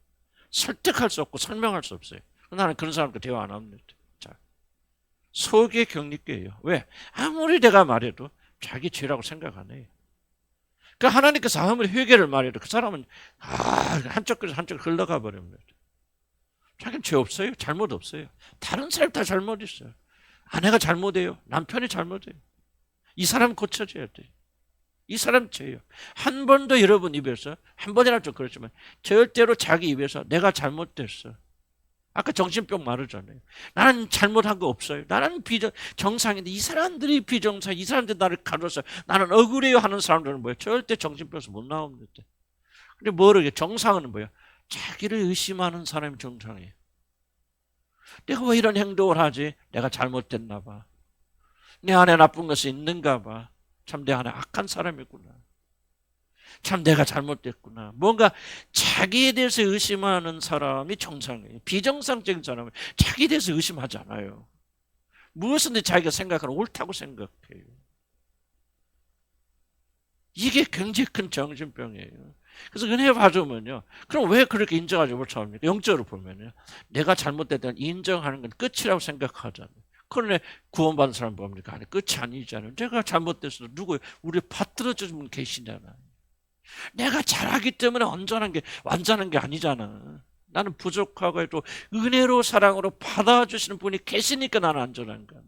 설득할 수 없고 설명할 수 없어요. 나는 그런 사람과 대화 안 합니다. 자, 속에 격리죄예요. 왜? 아무리 내가 말해도 자기 죄라고 생각 안 해요. 그러니까 하나님께서 아무리 회개를 말해도 그 사람은 한쪽에서 한쪽 흘러가 버립니다. 자기는 죄 없어요. 잘못 없어요. 다른 사람 다 잘못 있어요. 아내가 잘못해요. 남편이 잘못해요. 이 사람 고쳐져야 돼요. 이 사람 죄예요. 한 번도 여러분 입에서 한 번이나 좀 그렇지만 절대로 자기 입에서 내가 잘못됐어. 아까 정신병 말하잖아요. 나는 잘못한 거 없어요. 나는 정상인데 이 사람들이 비정상, 이 사람들이 나를 가로서 나는 억울해요 하는 사람들은 뭐예요? 절대 정신병에서 못 나옵니다. 근데 모르게 정상은 뭐예요? 자기를 의심하는 사람이 정상이에요. 내가 왜 이런 행동을 하지? 내가 잘못됐나 봐. 내 안에 나쁜 것이 있는가 봐. 참 내 안에 악한 사람이구나. 참 내가 잘못됐구나. 뭔가 자기에 대해서 의심하는 사람이 정상이에요. 비정상적인 사람은 자기에 대해서 의심하지 않아요. 무엇인지 자기가 생각하는 옳다고 생각해요. 이게 굉장히 큰 정신병이에요. 그래서 은혜 받으면요. 그럼 왜 그렇게 인정하지 못합니까? 영적으로 보면요. 내가 잘못됐다는 인정하는 건 끝이라고 생각하잖아요. 그런데 구원받은 사람 뭡니까? 아니, 끝이 아니잖아요. 내가 잘못됐어도 누구 우리 받들어주는 분 계시잖아요. 내가 잘하기 때문에 완전한 게 아니잖아. 나는 부족하고 해도 은혜로 사랑으로 받아주시는 분이 계시니까 나는 안전한 거야.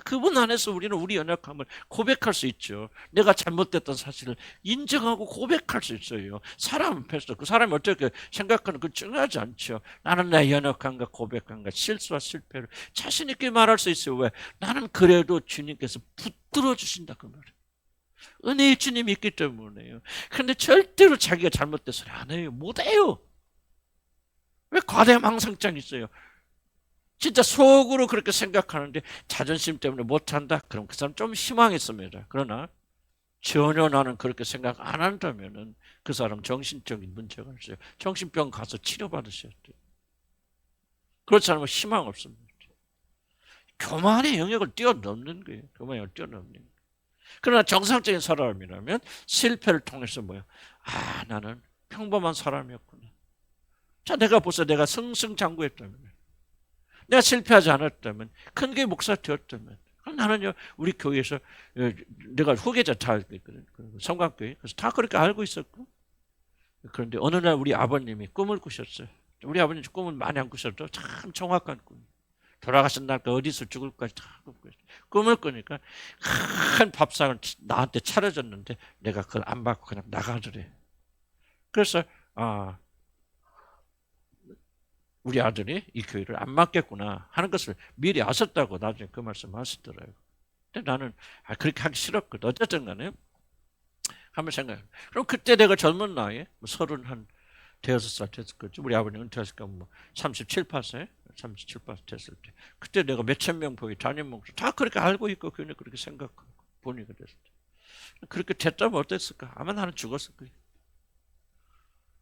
그분 안에서 우리는 우리 연약함을 고백할 수 있죠. 내가 잘못됐던 사실을 인정하고 고백할 수 있어요. 사람 앞에서 그 사람이 어떻게 생각하는 그 중요하지 않죠. 나는 내 연약함과 고백함과 실수와 실패를 자신 있게 말할 수 있어요. 왜? 나는 그래도 주님께서 붙들어 주신다 그 말이에요. 은혜의 주님이 있기 때문에요. 그런데 절대로 자기가 잘못돼서 안 해요. 못해요. 왜 과대망상증이 있어요? 진짜 속으로 그렇게 생각하는데 자존심 때문에 못한다? 그럼 그 사람 좀 희망했습니다. 그러나 전혀 나는 그렇게 생각 안 한다면은 그 사람 정신적인 문제가 있어요. 정신병 가서 치료받으셔야 돼요. 그렇지 않으면 희망 없습니다. 교만의 영역을 뛰어넘는 거예요. 교만의 영역을 뛰어넘는 거예요. 그러나 정상적인 사람이라면 실패를 통해서 뭐야? 아, 나는 평범한 사람이었구나. 자, 내가 벌써 내가 승승장구했다면, 내가 실패하지 않았다면, 큰 교회 목사 되었다면, 나는요, 우리 교회에서 내가 후계자 다 있거든. 성광교회. 그래서 다 그렇게 알고 있었고. 그런데 어느 날 우리 아버님이 꿈을 꾸셨어요. 우리 아버님 꿈을 많이 안 꾸셨죠. 참 정확한 꿈. 돌아가신 날까 어디서 죽을까지 다 꿈을 꾸니까 큰 밥상을 나한테 차려줬는데 내가 그걸 안 받고 그냥 나가더래. 그래서 우리 아들이 이 교회를 안 맡겠구나 하는 것을 미리 아셨다고 나중에 그 말씀 하시더라고요. 근데 나는 그렇게 하기 싫었거든. 어쨌든 간에 한번 생각해. 그럼 그때 내가 젊은 나이에 36살 됐을 거죠. 우리 아버님 은퇴하실까 37, 8세 37, 8세 됐을 때 그때 내가 몇천 명 보기 담임 목사 다 그렇게 알고 있고 그냥 그렇게 생각하고 보니까 됐을 때 그렇게 됐다면 어땠을까? 아마 나는 죽었을 거예요.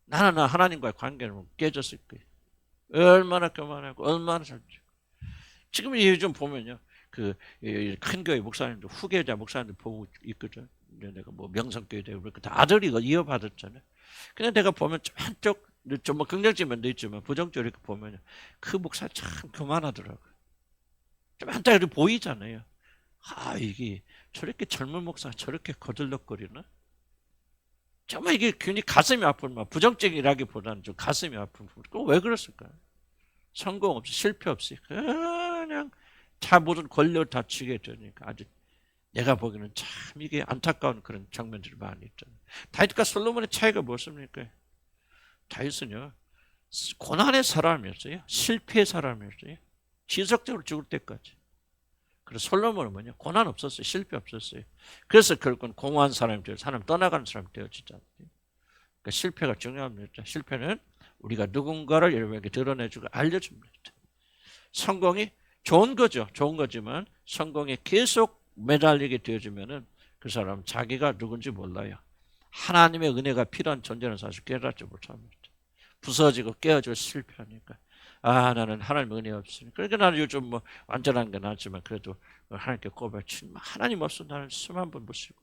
나는 하나님과의 관계는 깨졌을 거예요. 얼마나 교만하고 얼마나 살죠. 지금 요즘 보면요, 그 큰 교회 목사님들 후계자 목사님들 보고 있거든. 내가 뭐 명성교회 되고 그러니까 다 아들이 이어받았잖아요. 근데 내가 보면 좀 한쪽 좀 뭐 긍정적인 면도 있지만 부정적으로 이렇게 보면 그 목사 참 교만하더라고. 좀 한쪽 이렇게 보이잖아요. 아 이게 저렇게 젊은 목사 저렇게 거들럭거리나? 정말 이게 괜히 가슴이 아픈 말 부정적이라기보다는 좀 가슴이 아픈 부분. 왜 그랬을까요? 성공 없이 실패 없이 그냥 다 모든 권력을 다 쥐게 되니까 아주 내가 보기에는 참 이게 안타까운 그런 장면들이 많이 있잖아요. 다윗과 솔로몬의 차이가 무엇입니까? 다윗은요 고난의 사람이었어요. 실패의 사람이었어요. 지속적으로 죽을 때까지. 그래서 솔로몬은 뭐냐? 고난 없었어요. 실패 없었어요. 그래서 결국은 공허한 사람이 되어 사람 떠나가는 사람이 되어지잖아요. 그러니까 실패가 중요합니다. 실패는 우리가 누군가를 여러분에게 드러내주고 알려줍니다. 성공이 좋은 거죠. 좋은 거지만 성공에 계속 매달리게 되어지면은 그 사람은 자기가 누군지 몰라요. 하나님의 은혜가 필요한 존재는 사실 깨닫지 못합니다. 부서지고 깨어지고 실패하니까 나는 하나님의 은혜 없으니까 그러니까 나는 요즘 뭐 완전한 건 아니지만 그래도 하나님께 고백치 하나님 없으면 나는 숨 한 번 못 쉬고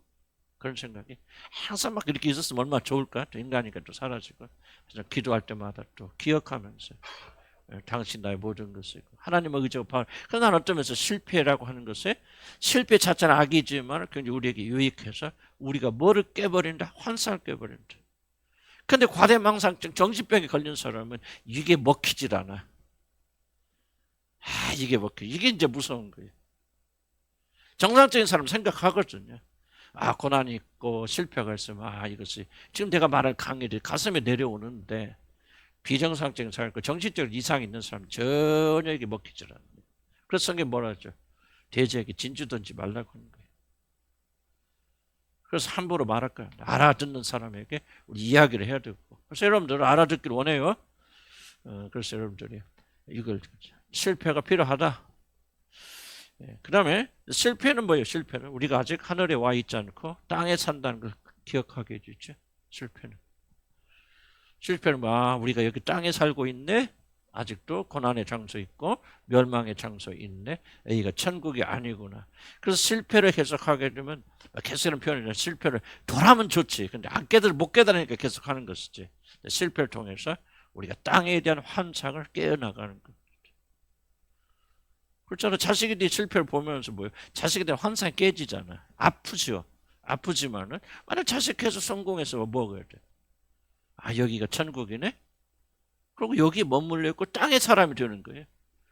그런 생각이 항상 막 이렇게 있었으면 얼마나 좋을까? 또 인간이니까 또 사라지고 그래서 기도할 때마다 또 기억하면서 당신 나의 모든 것이고 하나님의 의지가 바로 그러나 나는 어떤 면에서 실패라고 하는 것에 실패 자체는 악이지만 굉장히 우리에게 유익해서 우리가 뭐를 깨버린다? 환상을 깨버린다. 근데 과대망상증 정신병에 걸린 사람은 이게 먹히질 않아. 이게 먹혀. 이게 이제 무서운 거예요. 정상적인 사람 생각하거든요. 고난이 있고 실패가 있으면 이것이 지금 내가 말할 강의들이 가슴에 내려오는데 비정상적인 사람, 정신적인 이상이 있는 사람 전혀 이게 먹히질 않아요. 그래서 성경이 뭐라 하죠? 돼지에게 진주 던지 말라고 하는 거예요. 그래서 함부로 말할 거야. 알아듣는 사람에게 우리 이야기를 해야 되고. 그래서 여러분들 알아듣기를 원해요. 그래서 여러분들이 이걸 실패가 필요하다. 그 다음에 실패는 뭐예요? 실패는 우리가 아직 하늘에 와 있지 않고 땅에 산다는 걸 기억하게 해주죠. 실패는 우리가 여기 땅에 살고 있네. 아직도 고난의 장소 있고 멸망의 장소 있네. 여기가 천국이 아니구나. 그래서 실패를 해석하게 되면 계속하는 표현이나 실패를 돌아면 좋지. 근데 못 깨달으니까 계속하는 것이지. 실패를 통해서 우리가 땅에 대한 환상을 깨어나가는 것. 그렇잖아. 자식에 대한 실패를 보면서 뭐예요? 자식에 대한 환상이 깨지잖아. 아프죠. 아프지만은 만약 자식 계속 성공해서 뭐가 돼? 아, 여기가 천국이네. 그리고 여기 머물러 있고 땅의 사람이 되는 거예요.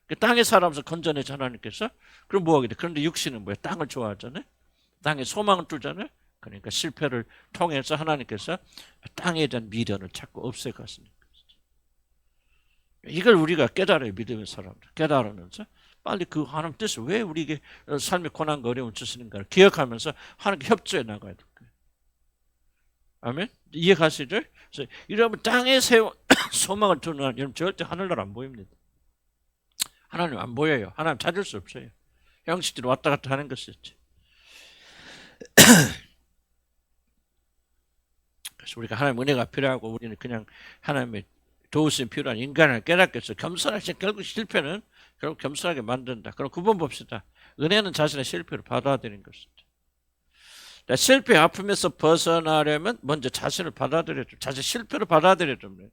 그 땅의 사람에서 건져내자 하나님께서. 그럼 뭐하게 돼? 그런데 육신은 뭐야? 땅을 좋아하잖아요. 땅에 소망을 두잖아요. 그러니까 실패를 통해서 하나님께서 땅에 대한 미련을 자꾸 없애가시는 것이죠. 이걸 우리가 깨달아요. 믿음의 사람들. 깨달으면서 빨리 그 하나님 뜻을 왜 우리에게 삶의 고난과 어려움을 주시는가를 기억하면서 하나님께 협조해 나가야 될 거예요. 아멘? 이해가시죠? 그래서 여러분 땅에 소망을 두는 여러분 절대 하늘나라 안 보입니다. 하나님 안 보여요. 하나님 찾을 수 없어요. 형식대로 왔다 갔다 하는 것이지. 그래서 우리가 하나님 은혜가 필요하고 우리는 그냥 하나님의 도우심이 필요한 인간을 깨닫겠어. 겸손하게 결국 실패는 결국 겸손하게 만든다. 그럼 구분 봅시다. 은혜는 자신의 실패를 받아들이는 것이다. 실패 아픔에서 벗어나려면 먼저 자신을 받아들여야 돼. 자신 실패를 받아들여야 됩니다.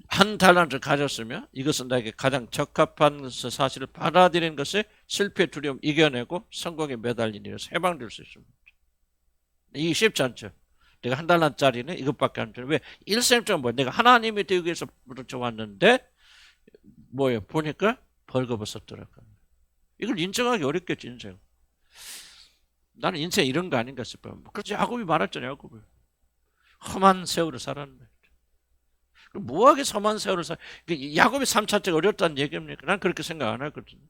한 달란트를 가졌으며 이것은 나에게 가장 적합한 사실을 받아들이는 것이 실패의 두려움 이겨내고 성공에 매달린 일에서 해방될 수 있습니다. 이게 쉽지 않죠. 내가 한 달란트짜리는 이것밖에 안 되는. 왜? 일생적으로 뭐야? 내가 하나님이 되기 위해서 부르쳐 왔는데 뭐예요? 보니까 벌거벗어 썼더라고요. 이걸 인정하기 어렵겠지, 인생. 나는 인생 이런 거 아닌가 싶어요. 그렇지, 야곱이 말했잖아요, 야곱이. 험한 세월을 살았네. 뭐하게 험한 세월을 야곱이 삶 자체가 어렵다는 얘기입니까? 난 그렇게 생각 안 하거든요.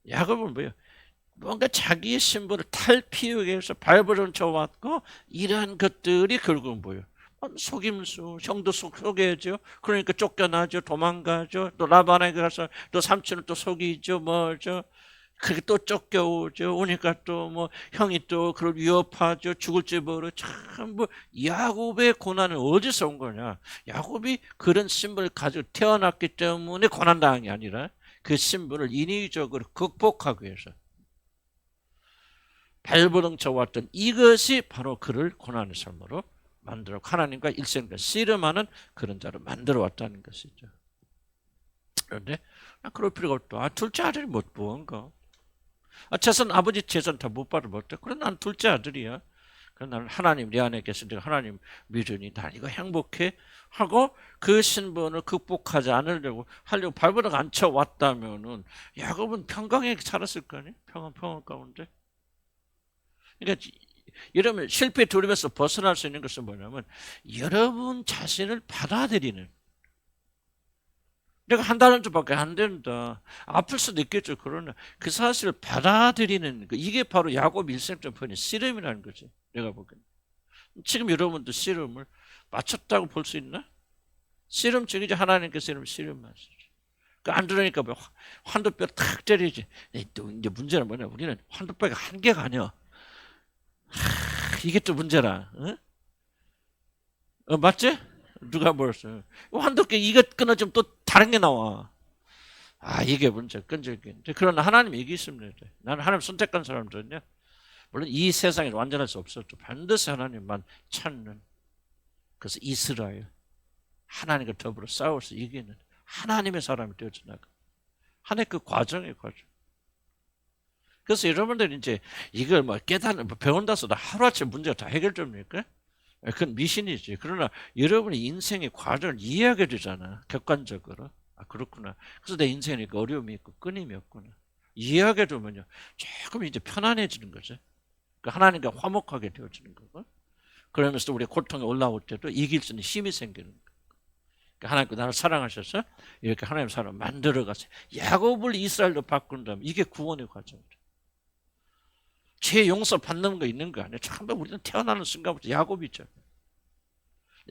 야곱은 뭐예요? 뭔가 자기의 신분을 탈피하기 위해서 발버둥 쳐왔고 이러한 것들이 결국은 뭐예요? 속임수, 형도 속여야죠. 그러니까 쫓겨나죠. 도망가죠. 또 라반에게 가서 또 삼촌을 또 속이죠. 뭐죠. 그게 또 쫓겨오죠. 오니까 또 뭐 형이 또 그걸 위협하죠. 죽을지 모르. 참 뭐 야곱의 고난은 어디서 온 거냐? 야곱이 그런 신분을 가지고 태어났기 때문에 고난당한 게 아니라 그 신분을 인위적으로 극복하기 위해서 발버둥 쳐왔던 이것이 바로 그를 고난의 삶으로 만들어 하나님과 일생을 씨름하는 그런 자로 만들어 왔다는 것이죠. 그런데 그럴 필요가 없다. 둘째 아들이 뭔가? 재산 아버지 재산 다 못 받아 못해. 그래 난 둘째 아들이야. 그래 나는 하나님 내 안에 계신데 하나님 믿으니 난 이거 행복해 하고 그 신분을 극복하지 않으려고 하려고 발버둥 안 쳐왔다면은 야곱은 평강하게 살았을 거 아니에요? 평안 가운데. 그러니까 여러분 실패 두려움에서 벗어날 수 있는 것은 뭐냐면 여러분 자신을 받아들이는. 내가 한 달란트밖에 안 된다. 아플 수도 있겠죠. 그러나 그 사실을 받아들이는 이게 바로 야곱 일생적 표현의 씨름이라는 거지. 내가 보기에는. 지금 여러분도 씨름을 맞췄다고 볼 수 있나? 씨름 중이지 하나님께서 이러면 씨름 마시죠. 안 들으니까 뭐 환도뼈 탁 때리지. 또 이제 문제는 뭐냐? 우리는 환도뼈가 한 개가 아니야. 이게 또 문제라. 맞지? 누가 뭐랬어요? 환도뼈 이것 끊어지면 또 다른 게 나와. 이게 문제, 끈질긴. 그러나 하나님 얘기 있습니다. 나는 하나님 선택한 사람들은요. 물론 이 세상에 완전할 수 없었죠. 반드시 하나님만 찾는. 그래서 이스라엘. 하나님과 더불어 싸워서 이기는 하나님의 사람이 되어져 나가. 하나의 그 과정의 과정. 그래서 여러분들 이제 이걸 뭐 깨닫는, 배운다서 하루아침에 문제가 다 해결됩니까? 그건 미신이지. 그러나 여러분이 인생의 과정을 이해하게 되잖아. 객관적으로. 그렇구나. 그래서 내 인생에 어려움이 있고 끊임이 없구나. 이해하게 되면요. 조금 이제 편안해지는 거죠. 하나님과 화목하게 되어지는 거고. 그러면서 우리 고통에 올라올 때도 이길 수 있는 힘이 생기는 거예요. 하나님께 나를 사랑하셔서 이렇게 하나님 사람 만들어 가세요. 야곱을 이스라엘로 바꾼다면 이게 구원의 과정이죠. 죄 용서 받는 거 있는 거 아니에요. 참 우리는 태어나는 순간부터 야곱이죠.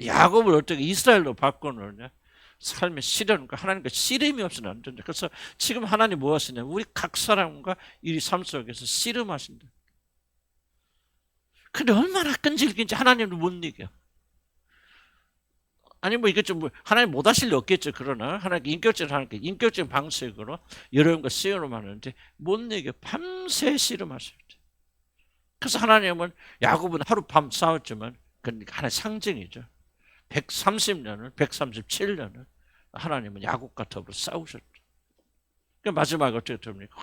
야곱을 어떻게 이스라엘로 바꾸느냐? 삶의 시련과 하나님과 씨름이 없으면 안 된다. 그래서 지금 하나님 뭐 하시냐? 우리 각 사람과 이 삶 속에서 씨름하신다. 근데 얼마나 끈질긴지 하나님도 못 이겨. 아니 뭐 이게 좀 하나님 못 하실 리 없겠죠. 그러나 하나님께 인격적인 방식으로 여러분과 씨름을 하는데 못 내게 밤새 씨름하실 때. 그래서 하나님은 야곱은 하룻밤 싸웠지만 그건 하나의 상징이죠. 130년을 137년을 하나님은 야곱과 더불어 싸우셨죠. 그러니까 마지막에 어떻게 됩니까?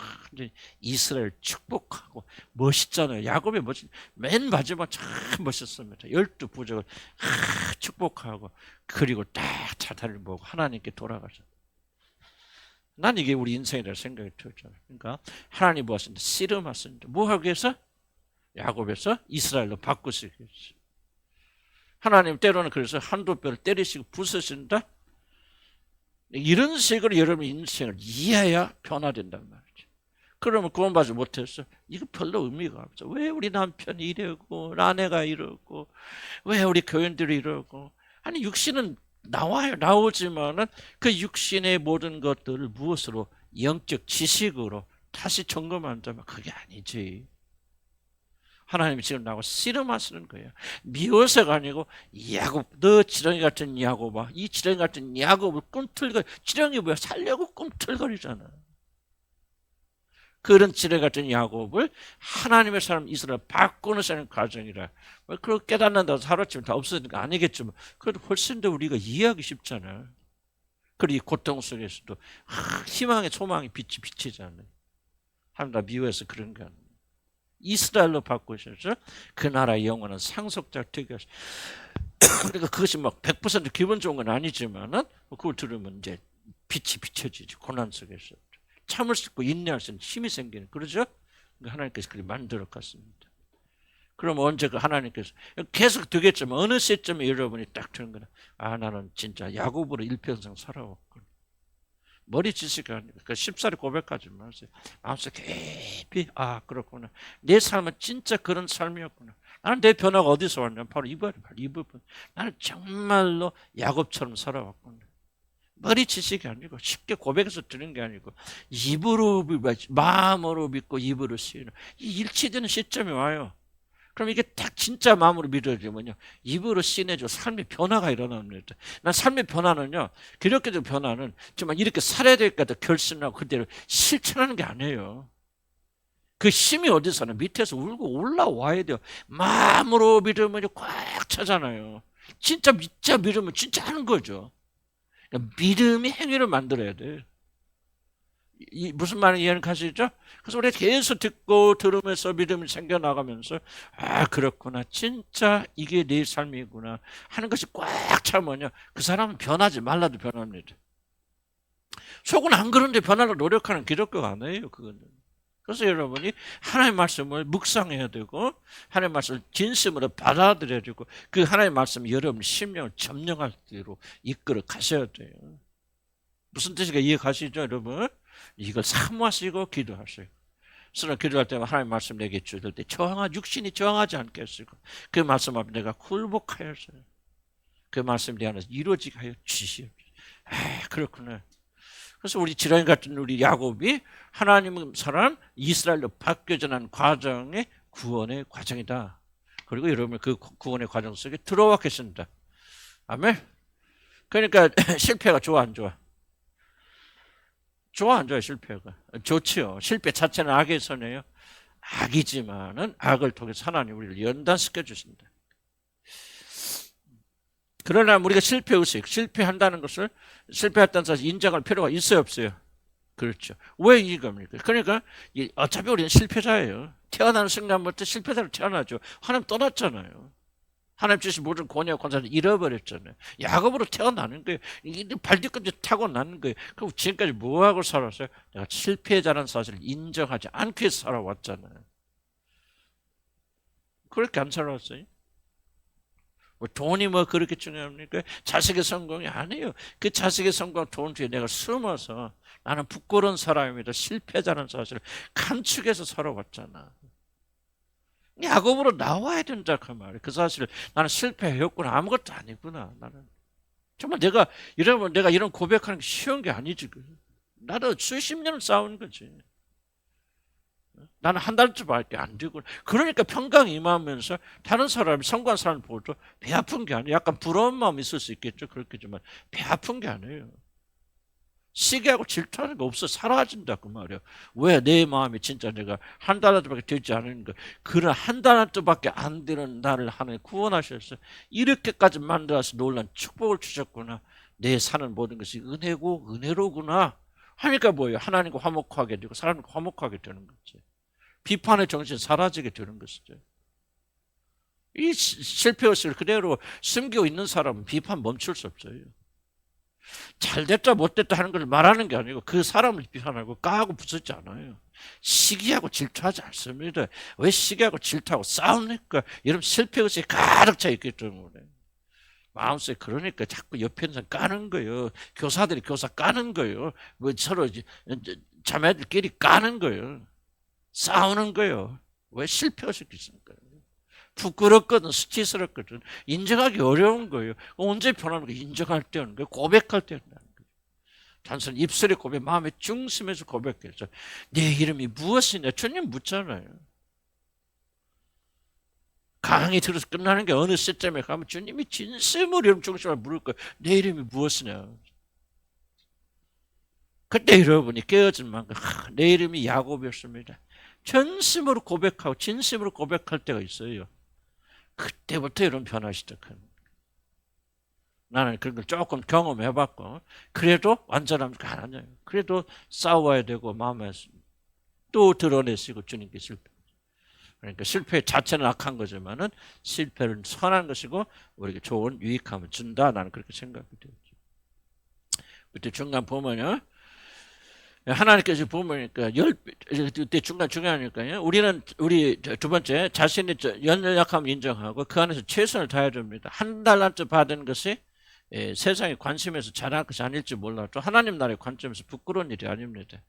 이스라엘 축복하고 멋있잖아요. 야곱의 맨 마지막 참 멋있습니다. 12부족을 축복하고 그리고 딱 자탄을 보고 하나님께 돌아가셨다. 난 이게 우리 인생이라고 생각이 들잖아요. 그러니까 하나님 보았습니다. 씨름하셨는데 뭐 하기 위해서? 야곱에서 이스라엘로 바꾸시기 위해서. 하나님 때로는 그래서 한두 뼈를 때리시고 부수신다. 이런 식으로 여러분 인생을 이해해야 변화된단 말이죠. 그러면 구원받지 못했어. 이거 별로 의미가 없어. 왜 우리 남편이 이러고 아내가 이러고 왜 우리 교인들이 이러고. 아니 육신은 나와요. 나오지만은 그 육신의 모든 것들을 무엇으로 영적 지식으로 다시 점검한다면 그게 아니지. 하나님이 지금 나하고 씨름하시는 거예요. 미워서가 아니고 야곱, 너 지렁이 같은 야곱아, 이 지렁이 같은 야곱을 꿈틀거려. 지렁이 뭐야? 살려고 꿈틀거리잖아. 그런 지렁이 같은 야곱을 하나님의 사람 이스라엘 바꾸는 사람 과정이라. 그걸 깨닫는다고 하루아침에 다 없어지는 거 아니겠지만 그래도 훨씬 더 우리가 이해하기 쉽잖아. 그리고 이 고통 속에서도 희망의 소망의 빛이 비치잖아요. 하나님 다 미워해서 그런 거 아니에요. 이스라엘로 바꾸셔서 그 나라의 영원한 상속자 되게 하시고. 그러니까 그것이 막 100% 기분 좋은 건 아니지만은 그걸 들으면 이제 빛이 비춰지지. 고난 속에서 참을 수 있고 인내할 수 있는 힘이 생기는. 그러죠? 하나님께서 그렇게 만들어 갔습니다. 그럼 언제 그 하나님께서 계속 되겠지만 어느 시점에 여러분이 딱 드는 거는 나는 진짜 야곱으로 일평생 살아왔구나. 머리 지식이 아니고 쉽사리 고백하지 마세요. 마음속에 깊이 그렇구나. 내 삶은 진짜 그런 삶이었구나. 나는 내 변화가 어디서 왔냐? 바로 이 부분. 나는 정말로 야곱처럼 살아왔구나. 머리 지식이 아니고 쉽게 고백해서 드는 게 아니고 입으로 마음으로 믿고 입으로 쓰이는 이 일치되는 시점이 와요. 그럼 이게 딱 진짜 마음으로 믿어지면요 입으로 씬해져 삶의 변화가 일어납니다. 난 삶의 변화는요 기독교적 변화는 정말 이렇게 살아야 될 것같아 결심하고 그대로 실천하는 게 아니에요. 그 힘이 어디서는 밑에서 울고 올라와야 돼요. 마음으로 믿으면 꽉 차잖아요. 진짜 믿으면 진짜 하는 거죠. 그러니까 믿음이 행위를 만들어야 돼. 무슨 말인지 이해는 가시죠? 그래서 우리가 계속 듣고 들으면서 믿음이 생겨나가면서 그렇구나 진짜 이게 내 삶이구나 하는 것이 꽉 차면요 그 사람은 변하지 말라도 변합니다. 속은 안 그런데 변하려고 노력하는 기독교가 아니에요. 그거는. 그래서 여러분이 하나님의 말씀을 묵상해야 되고 하나님의 말씀을 진심으로 받아들여야 되고 그 하나님의 말씀이 여러분 심령을 점령할 대로 이끌어 가셔야 돼요. 무슨 뜻인가 이해 가시죠 여러분? 이걸 사모하시고 기도하세요. 그래서 기도할 때마다 하나님 말씀 내게 주실 때 육신이 저항하지 않겠으고 그 말씀 앞에 내가 굴복하였어요. 그 말씀 내 안에서 이루어지게 하여 주시옵소서. 그렇구나. 그래서 우리 지렁이 같은 우리 야곱이 하나님 사람 이스라엘로 바뀌어지는 과정의 구원의 과정이다. 그리고 여러분 그 구원의 과정 속에 들어와 계신다. 아멘. 그러니까 실패가 좋아 안 좋아? 좋아 안 좋아요? 실패가 좋지요. 실패 자체는 악의 선이에요. 악이지만은 악을 통해서 하나님 우리를 연단시켜 주신다. 그러나 우리가 실패의식, 실패한다는 것을 실패했다는 사실 인정할 필요가 있어요 없어요? 그렇죠. 왜 이겁니까? 그러니까 어차피 우리는 실패자예요. 태어나는 순간부터 실패자로 태어나죠. 하나님 떠났잖아요. 하나님 주신 모든 권위와 권세를 잃어버렸잖아요. 야곱으로 태어나는 거예요. 발뒤꿈치 타고 나는 거예요. 그럼 지금까지 뭐하고 살았어요? 내가 실패자라는 사실을 인정하지 않게 살아왔잖아요. 그렇게 안 살아왔어요? 돈이 그렇게 중요합니까? 자식의 성공이 아니에요. 그 자식의 성공 돈 뒤에 내가 숨어서 나는 부끄러운 사람입니다. 실패자라는 사실을 감축해서 살아왔잖아. 야곱으로 나와야 된다 그 말이에요. 그 사실을 나는 실패했구나 아무것도 아니구나. 나는 정말 내가 이런 고백하는 게 쉬운 게 아니지. 나도 수십 년을 싸운 거지. 나는 한 달쯤밖에 안 되고. 그러니까 평강 임하면서 다른 사람이 성공한 사람을 보고 배 아픈 게 아니에요. 약간 부러운 마음이 있을 수 있겠죠. 그렇겠지만 배 아픈 게 아니에요. 시기하고 질투하는 거 없어. 사라진다 그 말이야. 왜? 내 마음이 진짜 내가 한 달쯤밖에 되지 않은 거. 그런 한 달쯤밖에 안 되는 나를 하나님 구원하셨어. 이렇게까지 만들어서 놀란 축복을 주셨구나. 내 사는 모든 것이 은혜고 은혜로구나 하니까 뭐예요? 하나님과 화목하게 되고 사람과 화목하게 되는 거지. 비판의 정신 사라지게 되는 것이죠. 이 실패의식을 그대로 숨기고 있는 사람은 비판 멈출 수 없어요. 잘됐다 못됐다 하는 걸 말하는 게 아니고 그 사람을 비판하고 까고 부수지 않아요. 시기하고 질투하지 않습니다. 왜 시기하고 질투하고 싸웁니까? 여러분 실패의식이 가득 차 있기 때문에. 마음속에 그러니까 자꾸 옆에 있는 사람 까는 거예요. 교사들이 교사 까는 거예요. 뭐 서로 자매들끼리 까는 거예요. 싸우는 거예요. 왜 실패의식이 있습니까? 부끄럽거든, 수치스럽거든. 인정하기 어려운 거예요. 언제 변하는 거예요? 인정할 때 하는 거예요. 고백할 때 하는 거예요. 단순히 입술의 고백, 마음의 중심에서 고백해서 내 이름이 무엇이냐? 주님 묻잖아요. 강의 들어서 끝나는 게 어느 시점에 가면 주님이 진심으로 이름 중심을 물을 거예요. 내 이름이 무엇이냐? 그때 여러분이 깨어진 만큼 내 이름이 야곱이었습니다. 전심으로 고백하고 진심으로 고백할 때가 있어요. 그때부터 이런 변화 시작합니다. 나는 그런 걸 조금 경험해봤고 그래도 완전함이 안 해요. 그래도 싸워야 되고 마음에 또 드러내시고 주님께 실패. 그러니까 실패 자체는 악한 거지만은 실패는 선한 것이고 우리에게 좋은 유익함을 준다. 나는 그렇게 생각이 되었죠. 그때 중간 보면요. 하나님께서 보니까 그때 중간 중요하니까요. 우리 두 번째 자신의 연약함을 인정하고 그 안에서 최선을 다해야 됩니다. 한 달란트 받은 것이 세상의 관심에서 잘할 것이 아닐지 몰라도 하나님 나라의 관점에서 부끄러운 일이 아닙니다.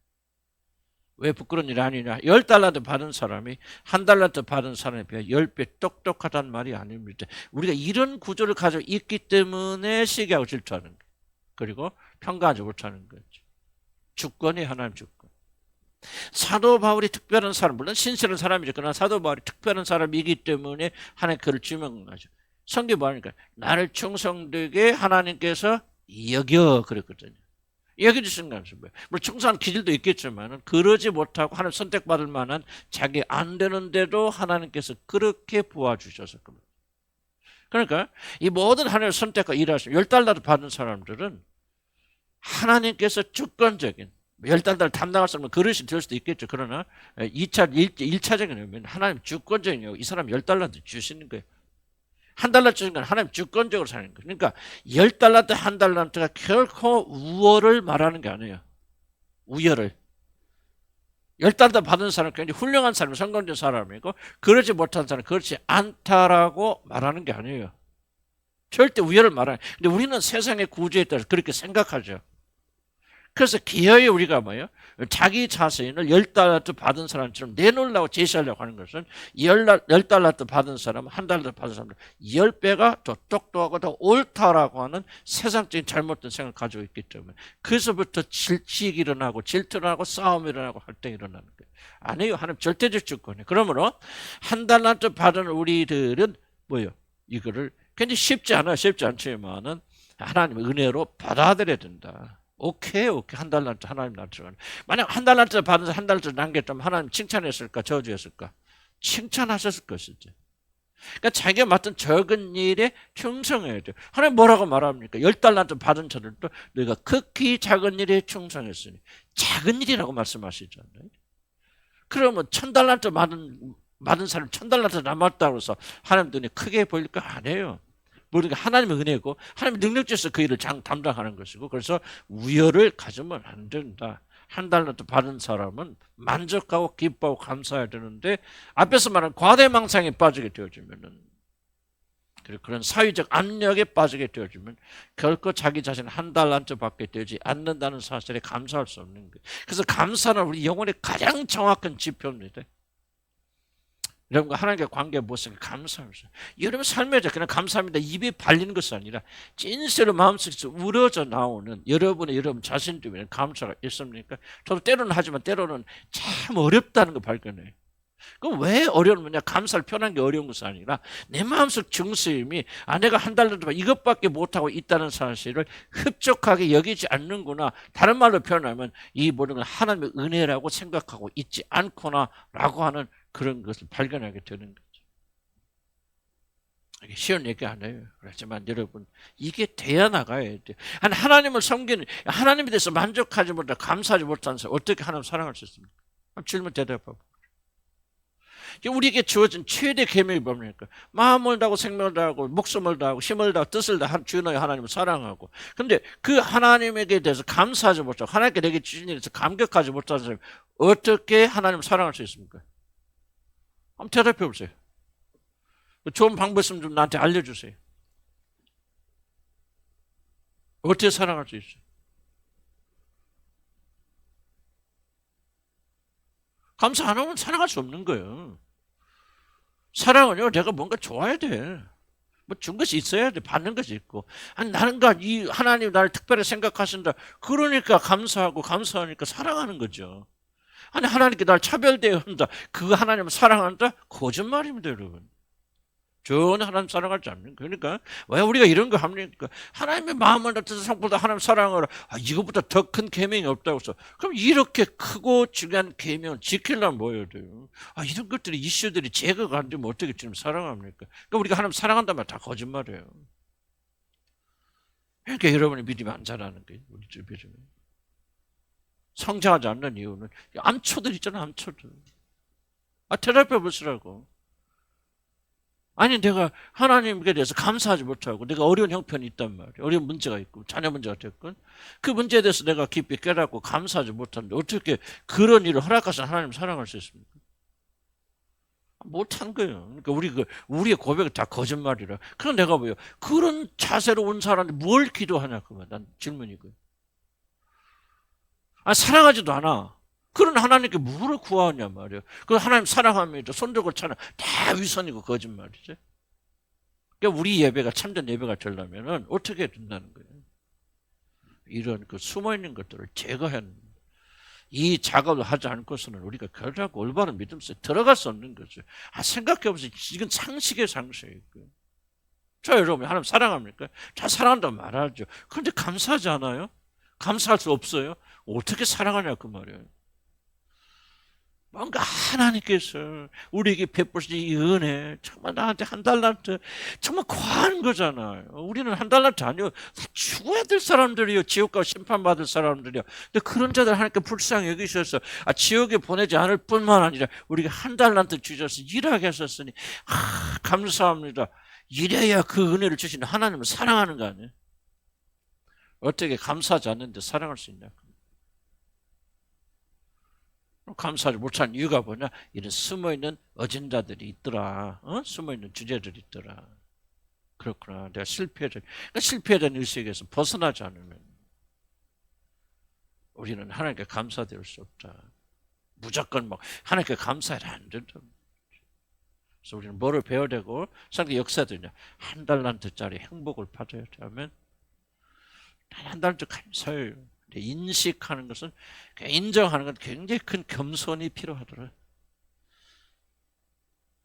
왜 부끄러운 일이 아니냐? 10달란트 받은 사람이 한 달란트 받은 사람에 비해 10배 똑똑하다는 말이 아닙니다. 우리가 이런 구조를 가지고 있기 때문에 시기하고 질투하는 거예요. 그리고 평가하지 못하는 거죠. 주권이 하나님 주권. 사도 바울이 특별한 사람, 물론 신실한 사람이죠. 그러나 사도 바울이 특별한 사람이기 때문에 하나님 그를 지명하죠. 성경이 뭐하니까 나를 충성되게 하나님께서 여겨 그랬거든요. 여겨주시는 거 아니에요. 물론 충성한 기질도 있겠지만 그러지 못하고 하나님 선택받을 만한 자기 안 되는데도 하나님께서 그렇게 도와주셔서 그럽니다. 그러니까 이 모든 하나님의 선택과 일하시는 10달러를 받은 사람들은 하나님께서 주권적인 10달러를 담당할 수 없는 그릇이 될 수도 있겠죠. 그러나 1차적인 의미는 하나님 주권적인 이 사람 10달러한테 주시는 거예요. 한 달러 주신 건 하나님 주권적으로 사는 거예요. 그러니까 10달러한테 한 달러한테가 결코 우월을 말하는 게 아니에요. 우열을. 10달러 받은 사람은 굉장히 훌륭한 사람, 성공된 사람이고 그러지 못한 사람은 그렇지 않다라고 말하는 게 아니에요. 절대 우열을 말하는 거예요. 근데 우리는 세상의 구조에 따라서 그렇게 생각하죠. 그래서 기어이 우리가 뭐예요? 자기 자신을 10달러 받은 사람처럼 내놓으려고 제시하려고 하는 것은 10달러 받은 사람, 한 달러 받은 사람들 10배가 더 똑똑하고 더 옳다라고 하는 세상적인 잘못된 생각을 가지고 있기 때문에 그래서부터 질식이 일어나고 질투를 하고 싸움이 일어나고 할등이 일어나는 거예요. 아니에요. 하나님 절대적 주권이에요. 그러므로 한 달러 받은 우리들은 뭐예요? 이거를 굉장히 쉽지 않아요. 쉽지 않지만은 하나님의 은혜로 받아들여야 된다. 오케이. 한 달란트 하나님 나한테 만약 한 달란트 받아서 한 달란트 남겼다면 하나님 칭찬했을까 저주했을까? 칭찬하셨을 것이지. 그러니까 자기가 맡은 적은 일에 충성해야 돼요. 하나님 뭐라고 말합니까? 10달란트 받은 자들도 너희가 극히 작은 일에 충성했으니 작은 일이라고 말씀하시잖아요. 그러면 1000달란트 받은 사람 1000달란트 남았다고 해서 하나님 눈에 크게 보일 거 아니에요. 모르니까 하나님의 은혜고 하나님의 능력자에서 그 일을 담당하는 것이고 그래서 우열을 가지면 안 된다. 한 달란트 받은 사람은 만족하고 기뻐하고 감사해야 되는데 앞에서 말한 과대망상에 빠지게 되어지면은 그리고 그런 사회적 압력에 빠지게 되어지면 결코 자기 자신 한 달란트 받게 되지 않는다는 사실에 감사할 수 없는 거예요. 그래서 감사는 우리 영혼의 가장 정확한 지표입니다. 여러분과 하나님과 관계 무엇인가 감사하면서 여러분 삶에서 그냥 감사합니다 입에 발리는 것이 아니라 진실로 마음속에서 우러져 나오는 여러분 자신 때문에 감사가 있습니까? 저도 때로는 하지만 때로는 참 어렵다는 거 발견해요. 그럼 왜 어려우냐? 감사를 표현한 게 어려운 것이 아니라 내 마음속 중심이 내가 한 달 동안 이것밖에 못하고 있다는 사실을 흡족하게 여기지 않는구나. 다른 말로 표현하면 이 모든 건 하나님의 은혜라고 생각하고 있지 않구나 라고 하는 그런 것을 발견하게 되는 거죠. 이게 쉬운 얘기 아니에요. 그렇지만 여러분 이게 돼야 나가야 돼요. 하나님을 섬기는 하나님에 대해서 만족하지 못하고 감사하지 못하는 사람 어떻게 하나님 사랑할 수 있습니까? 질문 대답하고. 우리에게 주어진 최대 계명이 뭡니까? 마음을 다하고 생명을 다하고 목숨을 다하고 힘을 다하고 뜻을 다하고 주 너의 하나님을 사랑하고. 근데 그 하나님에게 대해서 감사하지 못하고 하나님께 내게 주신 일에 대해서 감격하지 못하는 사람이 어떻게 하나님을 사랑할 수 있습니까? 한번 대답해 보세요. 좋은 방법 있으면 좀 나한테 알려주세요. 어떻게 사랑할 수 있어요? 감사 안 하면 사랑할 수 없는 거예요. 사랑은요, 내가 뭔가 좋아야 돼. 뭐 준 것이 있어야 돼. 받는 것이 있고. 나는가, 이 하나님 나를 특별히 생각하신다. 그러니까 감사하고 감사하니까 사랑하는 거죠. 하나님께 나를 차별대한다. 그 하나님을 사랑한다? 거짓말입니다, 여러분. 전혀 하나님 사랑하지 않는 거예요. 그러니까 왜 우리가 이런 거 합니까? 하나님의 마음을 뜻을 성보다 하나님 사랑하라. 이거보다 더 큰 계명이 없다고 해서 그럼 이렇게 크고 중요한 계명을 지키려면 뭐 해야 돼요? 이런 것들이 이슈들이 제거가 안 되면 어떻게 지금 사랑합니까? 그러니까 우리가 하나님 사랑한다는 말 다 거짓말이에요. 그러니까 여러분이 믿음이 안 자라는 거예요. 우리 주변에 성장하지 않는 이유는 암초들 있잖아, 암초들. 대답해 보시라고. 내가 하나님께 대해서 감사하지 못하고 내가 어려운 형편이 있단 말이에요. 어려운 문제가 있고 자녀 문제가 됐건 그 문제에 대해서 내가 깊이 깨닫고 감사하지 못하는데 어떻게 그런 일을 허락하신 하나님 사랑할 수 있습니까? 못한 거예요. 그러니까 우리의 고백은 다 거짓말이라. 그럼 내가 뭐요? 그런 자세로 온 사람한테 뭘 기도하냐 그만. 난 질문이고요. 사랑하지도 않아. 그런 하나님께 뭐를 구하냐 말이에요. 그 하나님 사랑합니다. 손들고 차는 다 위선이고 거짓말이죠. 그러니까 우리 예배가 참된 예배가 되려면 어떻게 된다는 거예요? 이런 그 숨어있는 것들을 제거하는 이 작업을 하지 않고서는 우리가 결국 올바른 믿음 속에 들어갈 수 없는 거죠. 생각해보세요. 이건 상식의 상식이에요. 자, 여러분 하나님 사랑합니까? 자, 사랑한다고 말하죠. 그런데 감사하지 않아요? 감사할 수 없어요? 어떻게 사랑하냐 그 말이에요. 뭔가 하나님께서 우리에게 베푸신 이 은혜 정말 나한테 한 달란트 정말 과한 거잖아요. 우리는 한 달란트 아니요. 다 죽어야 될 사람들이요. 지옥과 심판받을 사람들이요. 근데 그런 자들 하나님께 불쌍히 여기셔서 지옥에 보내지 않을 뿐만 아니라 우리가 한 달란트 주셔서 일하게 하셨으니 감사합니다. 이래야 그 은혜를 주시는 하나님을 사랑하는 거 아니에요? 어떻게 감사하지 않는데 사랑할 수 있냐? 감사하지 못한 이유가 뭐냐? 이런 숨어있는 어젠다들이 있더라. 숨어있는 주제들이 있더라. 그렇구나. 내가 실패에 대한 의식에서 벗어나지 않으면 우리는 하나님께 감사드릴 수 없다. 무조건 하나님께 감사해라 안 된다. 그래서 우리는 뭐를 배워야 되고 상대 역사들이냐? 한 달란트짜리 행복을 받아야 되면 한 달란트 감사해요. 인식하는 것은 인정하는 건 굉장히 큰 겸손이 필요하더라.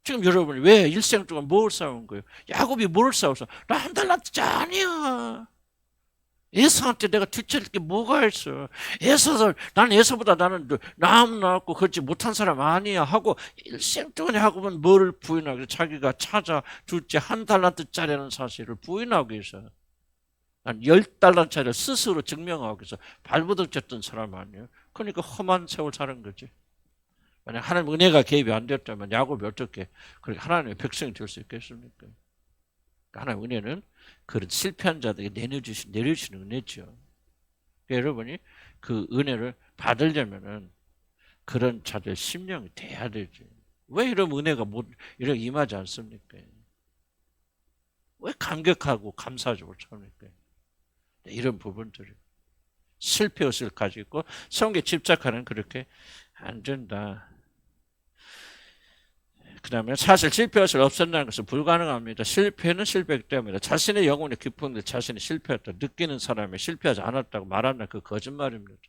지금 여러분이 왜 일생 동안 뭘 싸운 거예요? 야곱이 뭘 싸웠어? 나 한 달란트 아니야. 에서한테 내가 뒤처질 게 뭐가 있어? 난 에서보다 나는 나음 나왔고 그렇지 못한 사람 아니야 하고 일생 동안 야곱은 뭐를 부인하고 자기가 찾아 둘째 한 달란트짜리라는 사실을 부인하고 있어요. 난 10달란트짜리를 스스로 증명하고 있어. 발버둥 쳤던 사람 아니에요. 그러니까 험한 세월 사는 거지. 만약 하나님 은혜가 개입이 안 됐다면 야곱이 어떻게 그렇게 하나님의 백성이 될 수 있겠습니까? 하나님 은혜는 그런 실패한 자들에게 내려주시는 은혜죠. 여러분이 그 은혜를 받으려면은 그런 자들 심령이 돼야 되지. 왜 이런 은혜가 이렇게 임하지 않습니까? 왜 감격하고 감사하지 못합니까? 이런 부분들이 실패의식을 가지고 있고 성경에 집착하는 그렇게 안 된다. 그 다음에 사실 실패 것을 없앤다는 것은 불가능합니다. 실패는 실패이기 때문에 자신의 영혼이 깊은데 자신이 실패했다 느끼는 사람이 실패하지 않았다고 말한다. 그 거짓말입니다.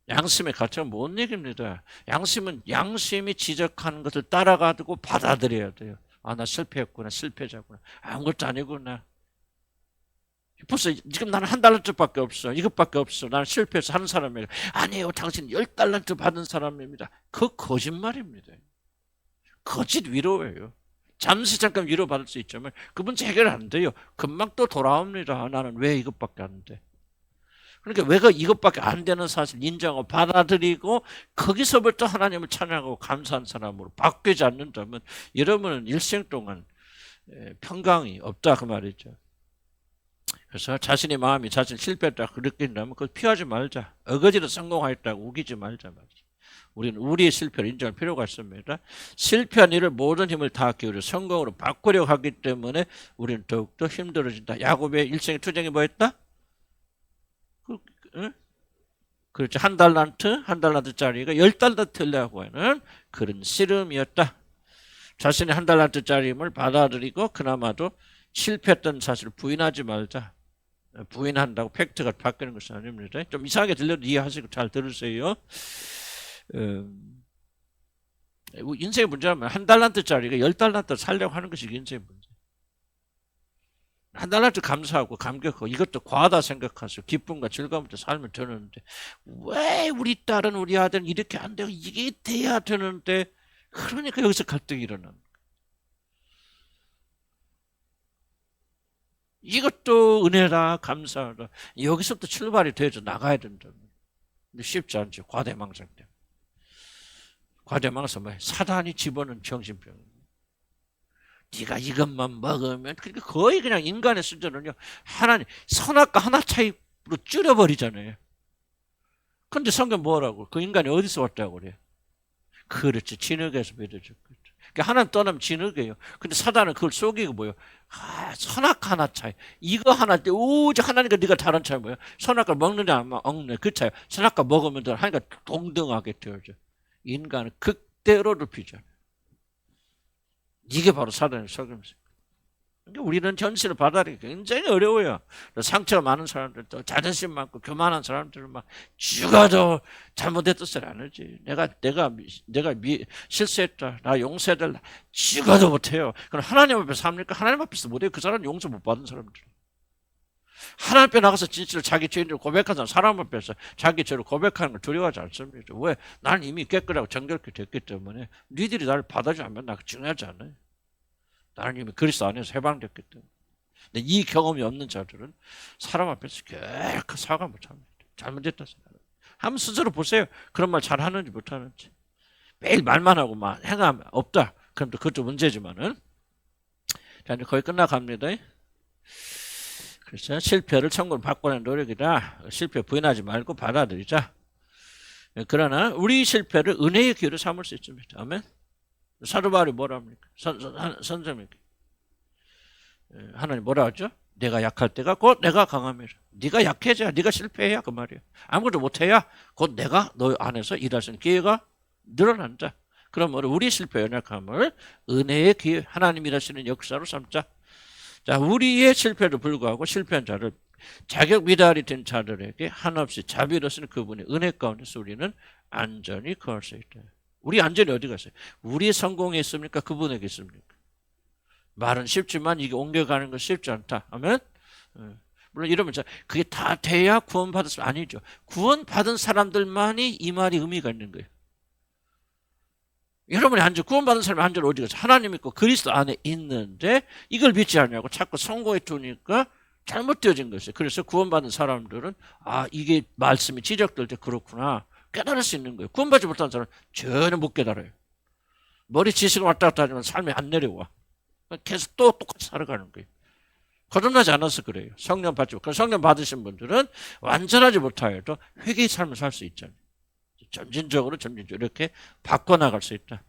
양심의 가치가 못 이깁니다. 양심은 양심이 지적하는 것을 따라가지고 받아들여야 돼요. 아, 나 실패했구나, 실패자구나, 아무것도 아니구나. 벌써 지금 나는 $1달러밖에 없어. 이것밖에 없어. 나는 실패해서 하는 사람이에요. 아니에요. 당신 $10달러 받은 사람입니다. 그 거짓말입니다. 거짓 위로예요. 잠시 잠깐 위로받을 수 있지만 그 문제 해결 안 돼요. 금방 또 돌아옵니다. 나는 왜 이것밖에 안 돼. 그러니까 왜 이것밖에 안 되는 사실 인정하고 받아들이고 거기서부터 하나님을 찬양하고 감사한 사람으로 바뀌지 않는다면 여러분은 일생 동안 평강이 없다 그 말이죠. 그래서 자신의 마음이 자신 실패했다고 느낀다면 그걸 피하지 말자. 어거지로 성공하였다고 우기지 말자 말이죠. 우리는 우리의 실패를 인정할 필요가 있습니다. 실패한 일을 모든 힘을 다 기울여 성공으로 바꾸려고 하기 때문에 우리는 더욱더 힘들어진다. 야곱의 일생의 투쟁이 뭐였다? 그렇죠. $1달러짜리가 $10달러라고 하는 그런 씨름이었다. 자신의 $1달러짜리 힘을 받아들이고 그나마도 실패했던 사실을 부인하지 말자. 부인한다고 팩트가 바뀌는 것은 아닙니다. 좀 이상하게 들려도 이해하시고 잘 들으세요. 인생의 문제는 $1달러짜리가 $10달러 살려고 하는 것이 인생의 문제. $1 감사하고 감격하고 이것도 과하다 생각하세요. 기쁨과 즐거움으로 살면 되는데 왜 우리 딸은 우리 아들은 이렇게 안 되고 이게 돼야 되는데 그러니까 여기서 갈등이 일어나는 거예요. 이것도 은혜다 감사하다. 여기서부터 출발이 돼서 나가야 된다면 근데 쉽지 않죠. 과대망상 때문에. 과대망상 뭐예요? 사단이 집어넣은 정신병. 네가 이것만 먹으면 그러니까 거의 그냥 인간의 수준은요. 하나님 선악과 하나 차이로 줄여버리잖아요. 근데 성경 뭐라고? 그 인간이 어디서 왔다고 그래요? 그렇지. 진흙에서 맺어졌거든. 그러니까 하나님 떠나면 진흙이에요. 근데 사단은 그걸 속이고 뭐예요? 선악 하나 차이. 이거 하나 때 오직 하나님과 네가 다른 차이 뭐예요? 선악과 먹느냐 안 먹느냐 그 차이. 선악과 먹으면 하니까 동등하게 되어져. 인간은 극대로 눕히잖아요. 이게 바로 사단의 속임수. 그러니까 우리는 현실을 받아들이기 굉장히 어려워요. 상처가 많은 사람들, 또 자존심 많고 교만한 사람들은 막 죽어도 잘못했던 소리 안 하지. 내가 실수했다. 나 용서해달라. 죽어도 못해요. 그럼 하나님 앞에서 합니까? 하나님 앞에서 못해요. 그 사람은 용서 못 받은 사람들. 하나님 앞에 나가서 진실을 자기 죄인을 고백하는 사람 앞에서 자기 죄를 고백하는 걸 두려워하지 않습니다. 왜? 나는 이미 깨끗하고 정결케 됐기 때문에 니들이 나를 받아주지 않으면 나 중요하지 않아요. 나는 이미 그리스도 안에서 해방됐기 때문에. 근데 이 경험이 없는 자들은 사람 앞에서 결코 사과 못합니다. 잘못했다 생각해요. 한번 스스로 보세요. 그런 말 잘하는지 못하는지. 매일 말만 하고 막 행하면 없다. 그럼 또 그것도 문제지만은. 자, 이제 거의 끝나갑니다. 그래서 실패를 천국으로 바꾸는 노력이다. 실패 부인하지 말고 받아들이자. 그러나 우리 실패를 은혜의 기회로 삼을 수 있습니다. 아멘. 사도 바울이 뭐라 합니까? 선생님께 하나님 뭐라 하죠? 내가 약할 때가 곧 내가 강함이라. 네가 약해져야 네가 실패해야 그 말이야. 아무것도 못해야 곧 내가 너 안에서 일할 수 있는 기회가 늘어난다. 그러므로 우리 실패 연약함을 은혜의 기회, 하나님 일하시는 역사로 삼자. 자, 우리의 실패를 불구하고 실패한 자를 자격 미달이 된 자들에게 한없이 자비로서는 그분의 은혜 가운데서 우리는 안전히 거할 수 있다. 우리 안전이 어디 갔어요? 우리 성공에 있습니까? 그분에게 있습니까? 말은 쉽지만 이게 옮겨가는 건 쉽지 않다. 아멘? 물론 이러면 그게 다 돼야 구원받았으면 아니죠. 구원받은 사람들만이 이 말이 의미가 있는 거예요. 여러분이 안전, 구원받은 사람이 안전 어디 갔어요? 하나님 믿고 그리스도 안에 있는데 이걸 믿지 않냐고 자꾸 성공에 두니까 잘못되어진 것이에요. 그래서 구원받은 사람들은 이게 말씀이 지적될 때 그렇구나. 깨달을 수 있는 거예요. 구원받지 못한 사람은 전혀 못 깨달아요. 머리 지식을 왔다 갔다 하지만 삶이 안 내려와. 계속 또 똑같이 살아가는 거예요. 거듭나지 않아서 그래요. 성령 받지 못하고. 성령 받으신 분들은 완전하지 못하여도 회개의 삶을 살 수 있잖아요. 점진적으로 이렇게 바꿔나갈 수 있다.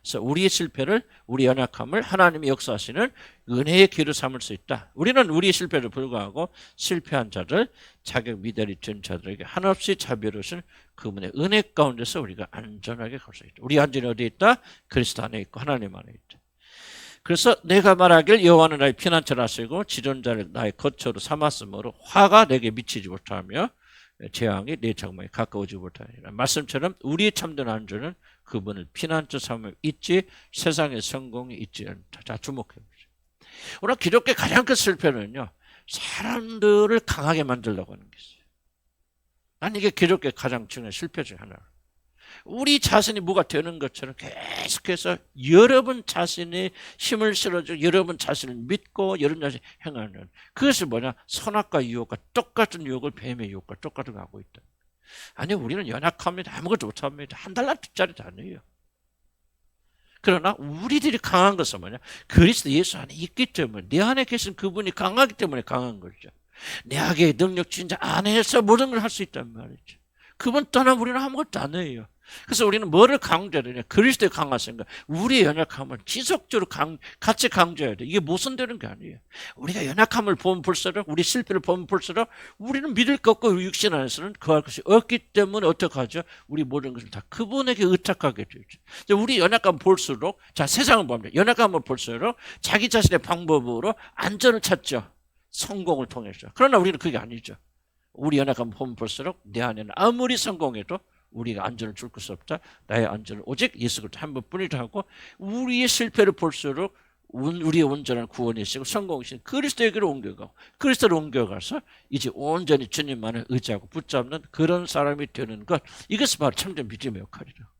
그래서 우리의 실패를, 우리 연약함을 하나님이 역사하시는 은혜의 기회로 삼을 수 있다. 우리는 우리의 실패를 불구하고 실패한 자들, 자격 미달이 된 자들에게 한없이 자비로우신 그분의 은혜 가운데서 우리가 안전하게 갈 수 있다. 우리 안전이 어디에 있다? 그리스도 안에 있고 하나님 안에 있다. 그래서 내가 말하길 여호와는 나의 피난처를 하시고 지존자를 나의 거처로 삼았으므로 화가 내게 미치지 못하며 재앙이 내 장막에 가까워지지 못하니라. 말씀처럼 우리의 참된 안전은 그분을 피난처 삼을 있지 세상의 성공이 있지 않다. 자, 주목해 보세요. 오늘 기독교의 가장 큰 실패는요, 사람들을 강하게 만들려고 하는 게 있어요. 난 이게 기독교의 가장 중요한 실패 중 하나예요. 우리 자신이 뭐가 되는 것처럼 계속해서 여러분 자신이 힘을 실어주고 여러분 자신을 믿고 여러분 자신이 행하는, 그것이 뭐냐? 선악과 유혹과 똑같은 유혹을, 뱀의 유혹과 똑같은 거 하고 있다. 아니, 우리는 연약합니다. 아무것도 못합니다. 한 달러짜리도 아니에요. 그러나 우리들이 강한 것은 뭐냐? 그리스도 예수 안에 있기 때문에, 내 안에 계신 그분이 강하기 때문에 강한 거죠. 내 악의 능력 주인 자 안에서 모든 걸 할 수 있단 말이죠. 그분 떠나면 우리는 아무것도 안 해요. 그래서 우리는 뭐를 강조하느냐? 그리스도의 강하신가? 우리의 연약함을 지속적으로 같이 강조해야 돼. 이게 모순되는 게 아니에요. 우리가 연약함을 보면 볼수록, 우리 실패를 보면 볼수록 우리는 믿을 것 없고 육신 안에서는 그할 것이 없기 때문에 어떻게 하죠? 우리 모든 것을 다 그분에게 의탁하게 되죠. 우리 연약함 볼수록, 자, 세상을 봅니다. 연약함을 볼수록 자기 자신의 방법으로 안전을 찾죠. 성공을 통해서. 그러나 우리는 그게 아니죠. 우리 연약함을 보면 볼수록 내 안에는 아무리 성공해도 우리가 안전을 줄 것이 없다. 나의 안전은 오직 예수 그리스도 한 번뿐이라 하고, 우리의 실패를 볼수록 우리의 온전한 구원이시고 성공이신 그리스도에게로 옮겨가고, 그리스도로 옮겨가서 이제 온전히 주님만을 의지하고 붙잡는 그런 사람이 되는 것, 이것이 바로 참된 믿음의 역할이다.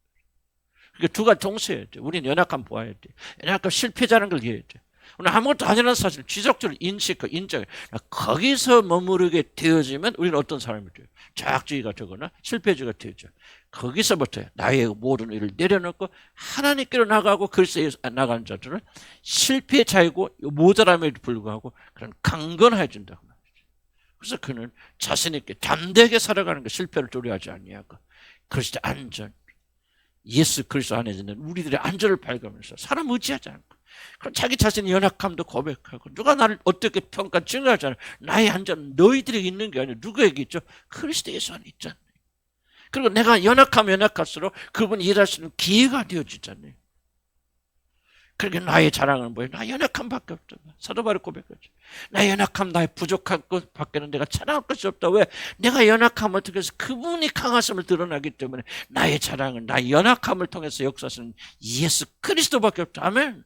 그러니까 두 가지 동시에 해야 돼. 우리는 연약함 보아야 돼. 연약함 실패자는 걸 이해해야 돼. 오늘 아무것도 아니라는 사실을 지속적으로 인식하고 인정해. 거기서 머무르게 되어지면 우리는 어떤 사람이 돼요? 자학주의가 되거나 실패주의가 되죠. 거기서부터 나의 모든 일을 내려놓고 하나님께로 나가고 그리스도에 나가는 자들은 실패자이고 모자람에도 불구하고 그런 강건해진다고 말이죠. 그래서 그는 자신 있게 담대하게 살아가는 거, 실패를 두려워하지 아니하고 그리스도 안전, 예수 그리스도 안에 있는 우리들의 안전을 발견하면서 사람 의지하지 않고, 그럼 자기 자신의 연약함도 고백하고, 누가 나를 어떻게 평가 증가하잖아요. 나의 안전은 너희들에게 있는 게 아니라 누구에게 있죠? 그리스도 예수 안에 있잖아요. 그리고 내가 연약하면 연약할수록 그분이 일할 수 있는 기회가 되어지잖아요. 그러니까 나의 자랑은 뭐예요? 나 연약함밖에 없다. 사도 바울이 고백하죠. 나의 연약함, 나의 부족한 것밖에는 내가 자랑할 것이 없다. 왜? 내가 연약함을 통해서 그분이 강하심을 드러나기 때문에 나의 자랑은 나의 연약함을 통해서 역사하시는 예수 그리스도밖에 없다. 아멘.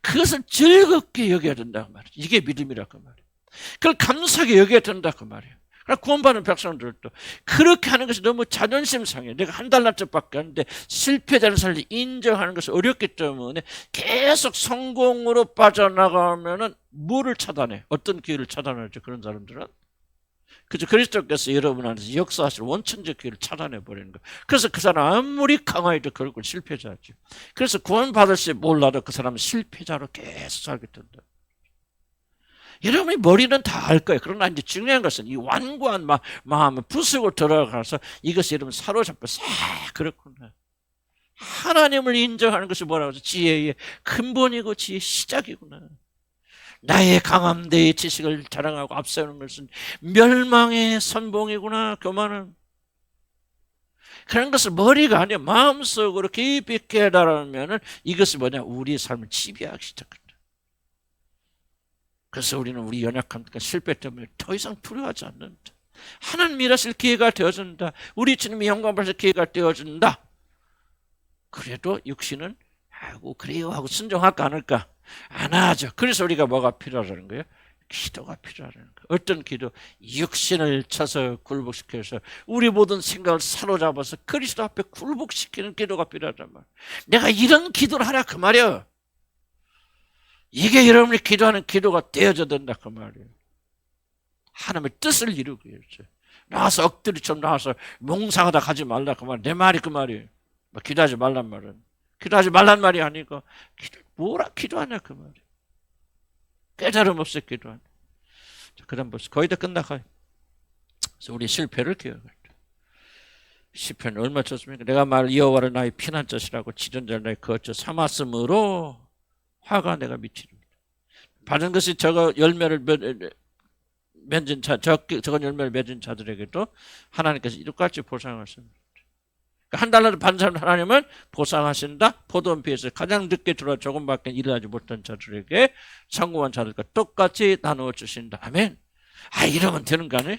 그것을 즐겁게 여겨야 된다고 말이에요. 이게 믿음이라고 말이에요. 그걸 감사하게 여겨야 된다고 말이에요. 구원받는 백성들도 그렇게 하는 것이 너무 자존심 상해요. 내가 한 달러짜리밖에 안 하는데 실패자는 사실 인정하는 것이 어렵기 때문에 계속 성공으로 빠져나가면은 뭐를 차단해? 어떤 기회를 차단하죠? 그런 사람들은 그죠? 그리스도께서 여러분 안에서 역사하실 원천적 기회를 차단해 버리는 거. 그래서 그 사람 아무리 강하여도 결국 실패자죠. 그래서 구원받을지 몰라도 그 사람은 실패자로 계속 살게 된다. 여러분이 머리는 다 알 거예요. 그러나 이제 중요한 것은 이 완고한 마음을 부수고 들어가서 이것이 여러분 사로잡혀서, 그렇구나. 하나님을 인정하는 것이 뭐라고 하죠? 지혜의 근본이고 지혜의 시작이구나. 나의 강함, 내 지식을 자랑하고 앞세우는 것은 멸망의 선봉이구나. 그만은. 그런 것을 머리가 아니라 마음속으로 깊이 깨달으면 이것이 뭐냐? 우리의 삶을 지배하기 시작한다. 그래서 우리는 우리 연약함과 실패 때문에 더 이상 두려워하지 않는다. 하나님 일하실 기회가 되어준다. 우리 주님이 영광 받을 기회가 되어준다. 그래도 육신은 아이고 그래요 하고 순종할까 안 할까? 안 하죠. 그래서 우리가 뭐가 필요하다는 거예요? 기도가 필요하다는 거예요. 어떤 기도? 육신을 쳐서 굴복시켜서 우리 모든 생각을 사로잡아서 그리스도 앞에 굴복시키는 기도가 필요하단 말이에요. 내가 이런 기도를 하라 그 말이에요. 이게 여러분이 기도하는 기도가 되어져야 된다 그 말이에요. 하나님의 뜻을 이루기 위해서. 나와서 엎드리처럼 나와서 몽상하다 가지 말라 그 말. 내 말이 그 말이에요. 기도하지 말란 말은. 기도하지 말란 말이 아니고 뭐라 기도하냐 그 말이에요. 깨달음 없이 기도하냐. 자, 그 다음 벌써 거의 다 끝나가요. 그래서 우리 실패를 기억할 때. 시편 얼마 쳤습니까? 내가 말 여호와를 나의 피난처시라고 지존자를 나의 거처 삼았으므로 화가 내가 미치리라. 받은 것이 저거 열매를 맺은 자, 저건 열매를 맺은 자들에게도 하나님께서 이똑같이 보상하십니다. 한 달러를 받은 사람 하나님은 보상하신다. 포도원비에서 가장 늦게 들어와 조금밖에 일하지 못한 자들에게 성공한 자들과 똑같이 나누어 주신다. 아멘. 아, 이러면 되는 거 아니에요?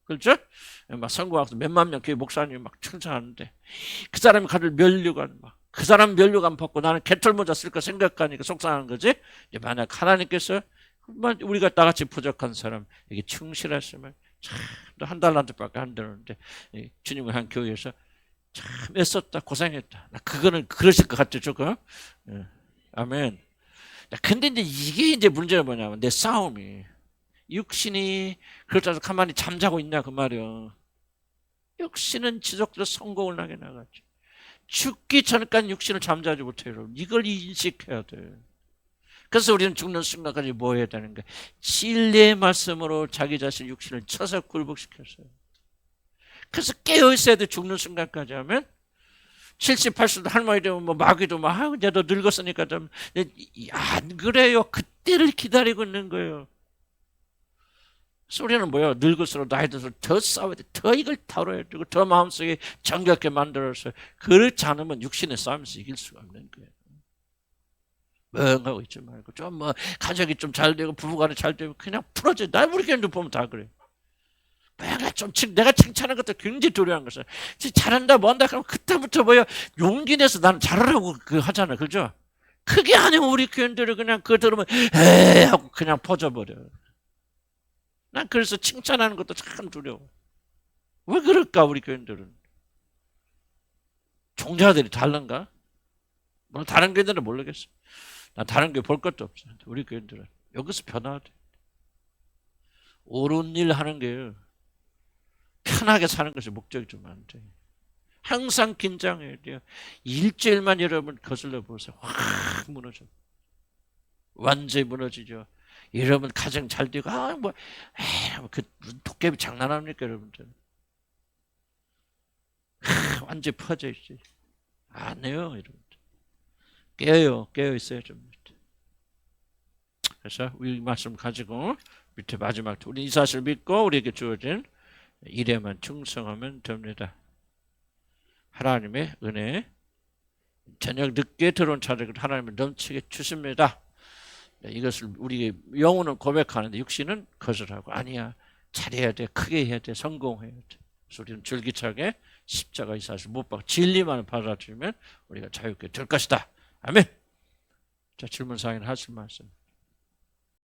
그렇죠? 막 성공하고 몇만 명 교회 목사님이 막 칭찬하는데 그 사람이 가질 면류관 막 그 사람 면류관 받고 나는 개털모자 쓸까 생각하니까 속상한 거지. 이제 만약 하나님께서 우리가 나같이 부족한 사람에게 충실했으면 참 한 달란트밖에 안 되는데 주님을 한 교회에서 참 애썼다 고생했다. 나 그거는 그러실 것 같죠, 조금. 아멘. 근데 이게 이제 문제가 뭐냐면 내 싸움이 육신이 그렇다고 가만히 잠자고 있냐 그 말이야. 육신은 지속적으로 성공을 하게 나가죠. 죽기 전까지 육신을 잠자지 못해요. 여러분. 이걸 인식해야 돼. 그래서 우리는 죽는 순간까지 뭐 해야 되는 거야? 진리의 말씀으로 자기 자신 육신을 쳐서 굴복시켰어요. 그래서 깨어 있어야 돼. 죽는 순간까지 하면 70, 80도 할머니 되면 뭐 마귀도 막 이제 너 늙었으니까 좀 안 그래요. 그때를 기다리고 있는 거예요. 소리는 뭐야? 늙을수록 나이 들수록 더 싸워야 돼. 더 이걸 다뤄야 되고 더 마음속에 정겹게 만들어서 그렇지 않으면 육신의 싸움에서 이길 수가 없는 거예요. 멍하고 있지 말고 좀 뭐 가족이 좀 잘 되고 부부간에 잘 되면 그냥 풀어져. 나 우리 교회도 보면 다 그래. 내가 칭찬하는 것도 굉장히 두려운 것은 잘한다 뭐한다 그러면 그때부터 뭐야 용기 내서 나는 잘하라고 하잖아. 그죠? 그게 아니면 우리 교인들이 그냥 그거 들으면 에이 하고 그냥 퍼져버려. 난 그래서 칭찬하는 것도 참 두려워. 왜 그럴까 우리 교인들은? 종자들이 다른가? 물론 다른 교인들은 모르겠어. 난 다른 교회 볼 것도 없어. 우리 교인들은 여기서 변화야 돼. 옳은 일 하는 게 편하게 사는 것이 목적이 좀 안 돼. 항상 긴장해야 돼요. 일주일만 여러분 거슬러 보세요. 확 무너져. 완전히 무너지죠. 여러분 가정 잘 되고 그 도깨비 장난합니까 여러분들? 완전히 퍼져 있지. 안 해요 여러분들. 깨어 있어야 좀. 그래서 우리 말씀 가지고 밑에 마지막 우리 이 사실을 믿고 우리에게 주어진 일에만 충성하면 됩니다. 하나님의 은혜 저녁 늦게 들어온 자들에게 하나님은 넘치게 주십니다. 이것을 우리 영혼은 고백하는데 육신은 거절하고 아니야 잘해야 돼 크게 해야 돼 성공해야 돼. 그래서 우리는 줄기차게 십자가 이 사실 못 박고 진리만 받아들이면 우리가 자유롭게 될 것이다. 아멘. 자 질문 사항은 하실 말씀.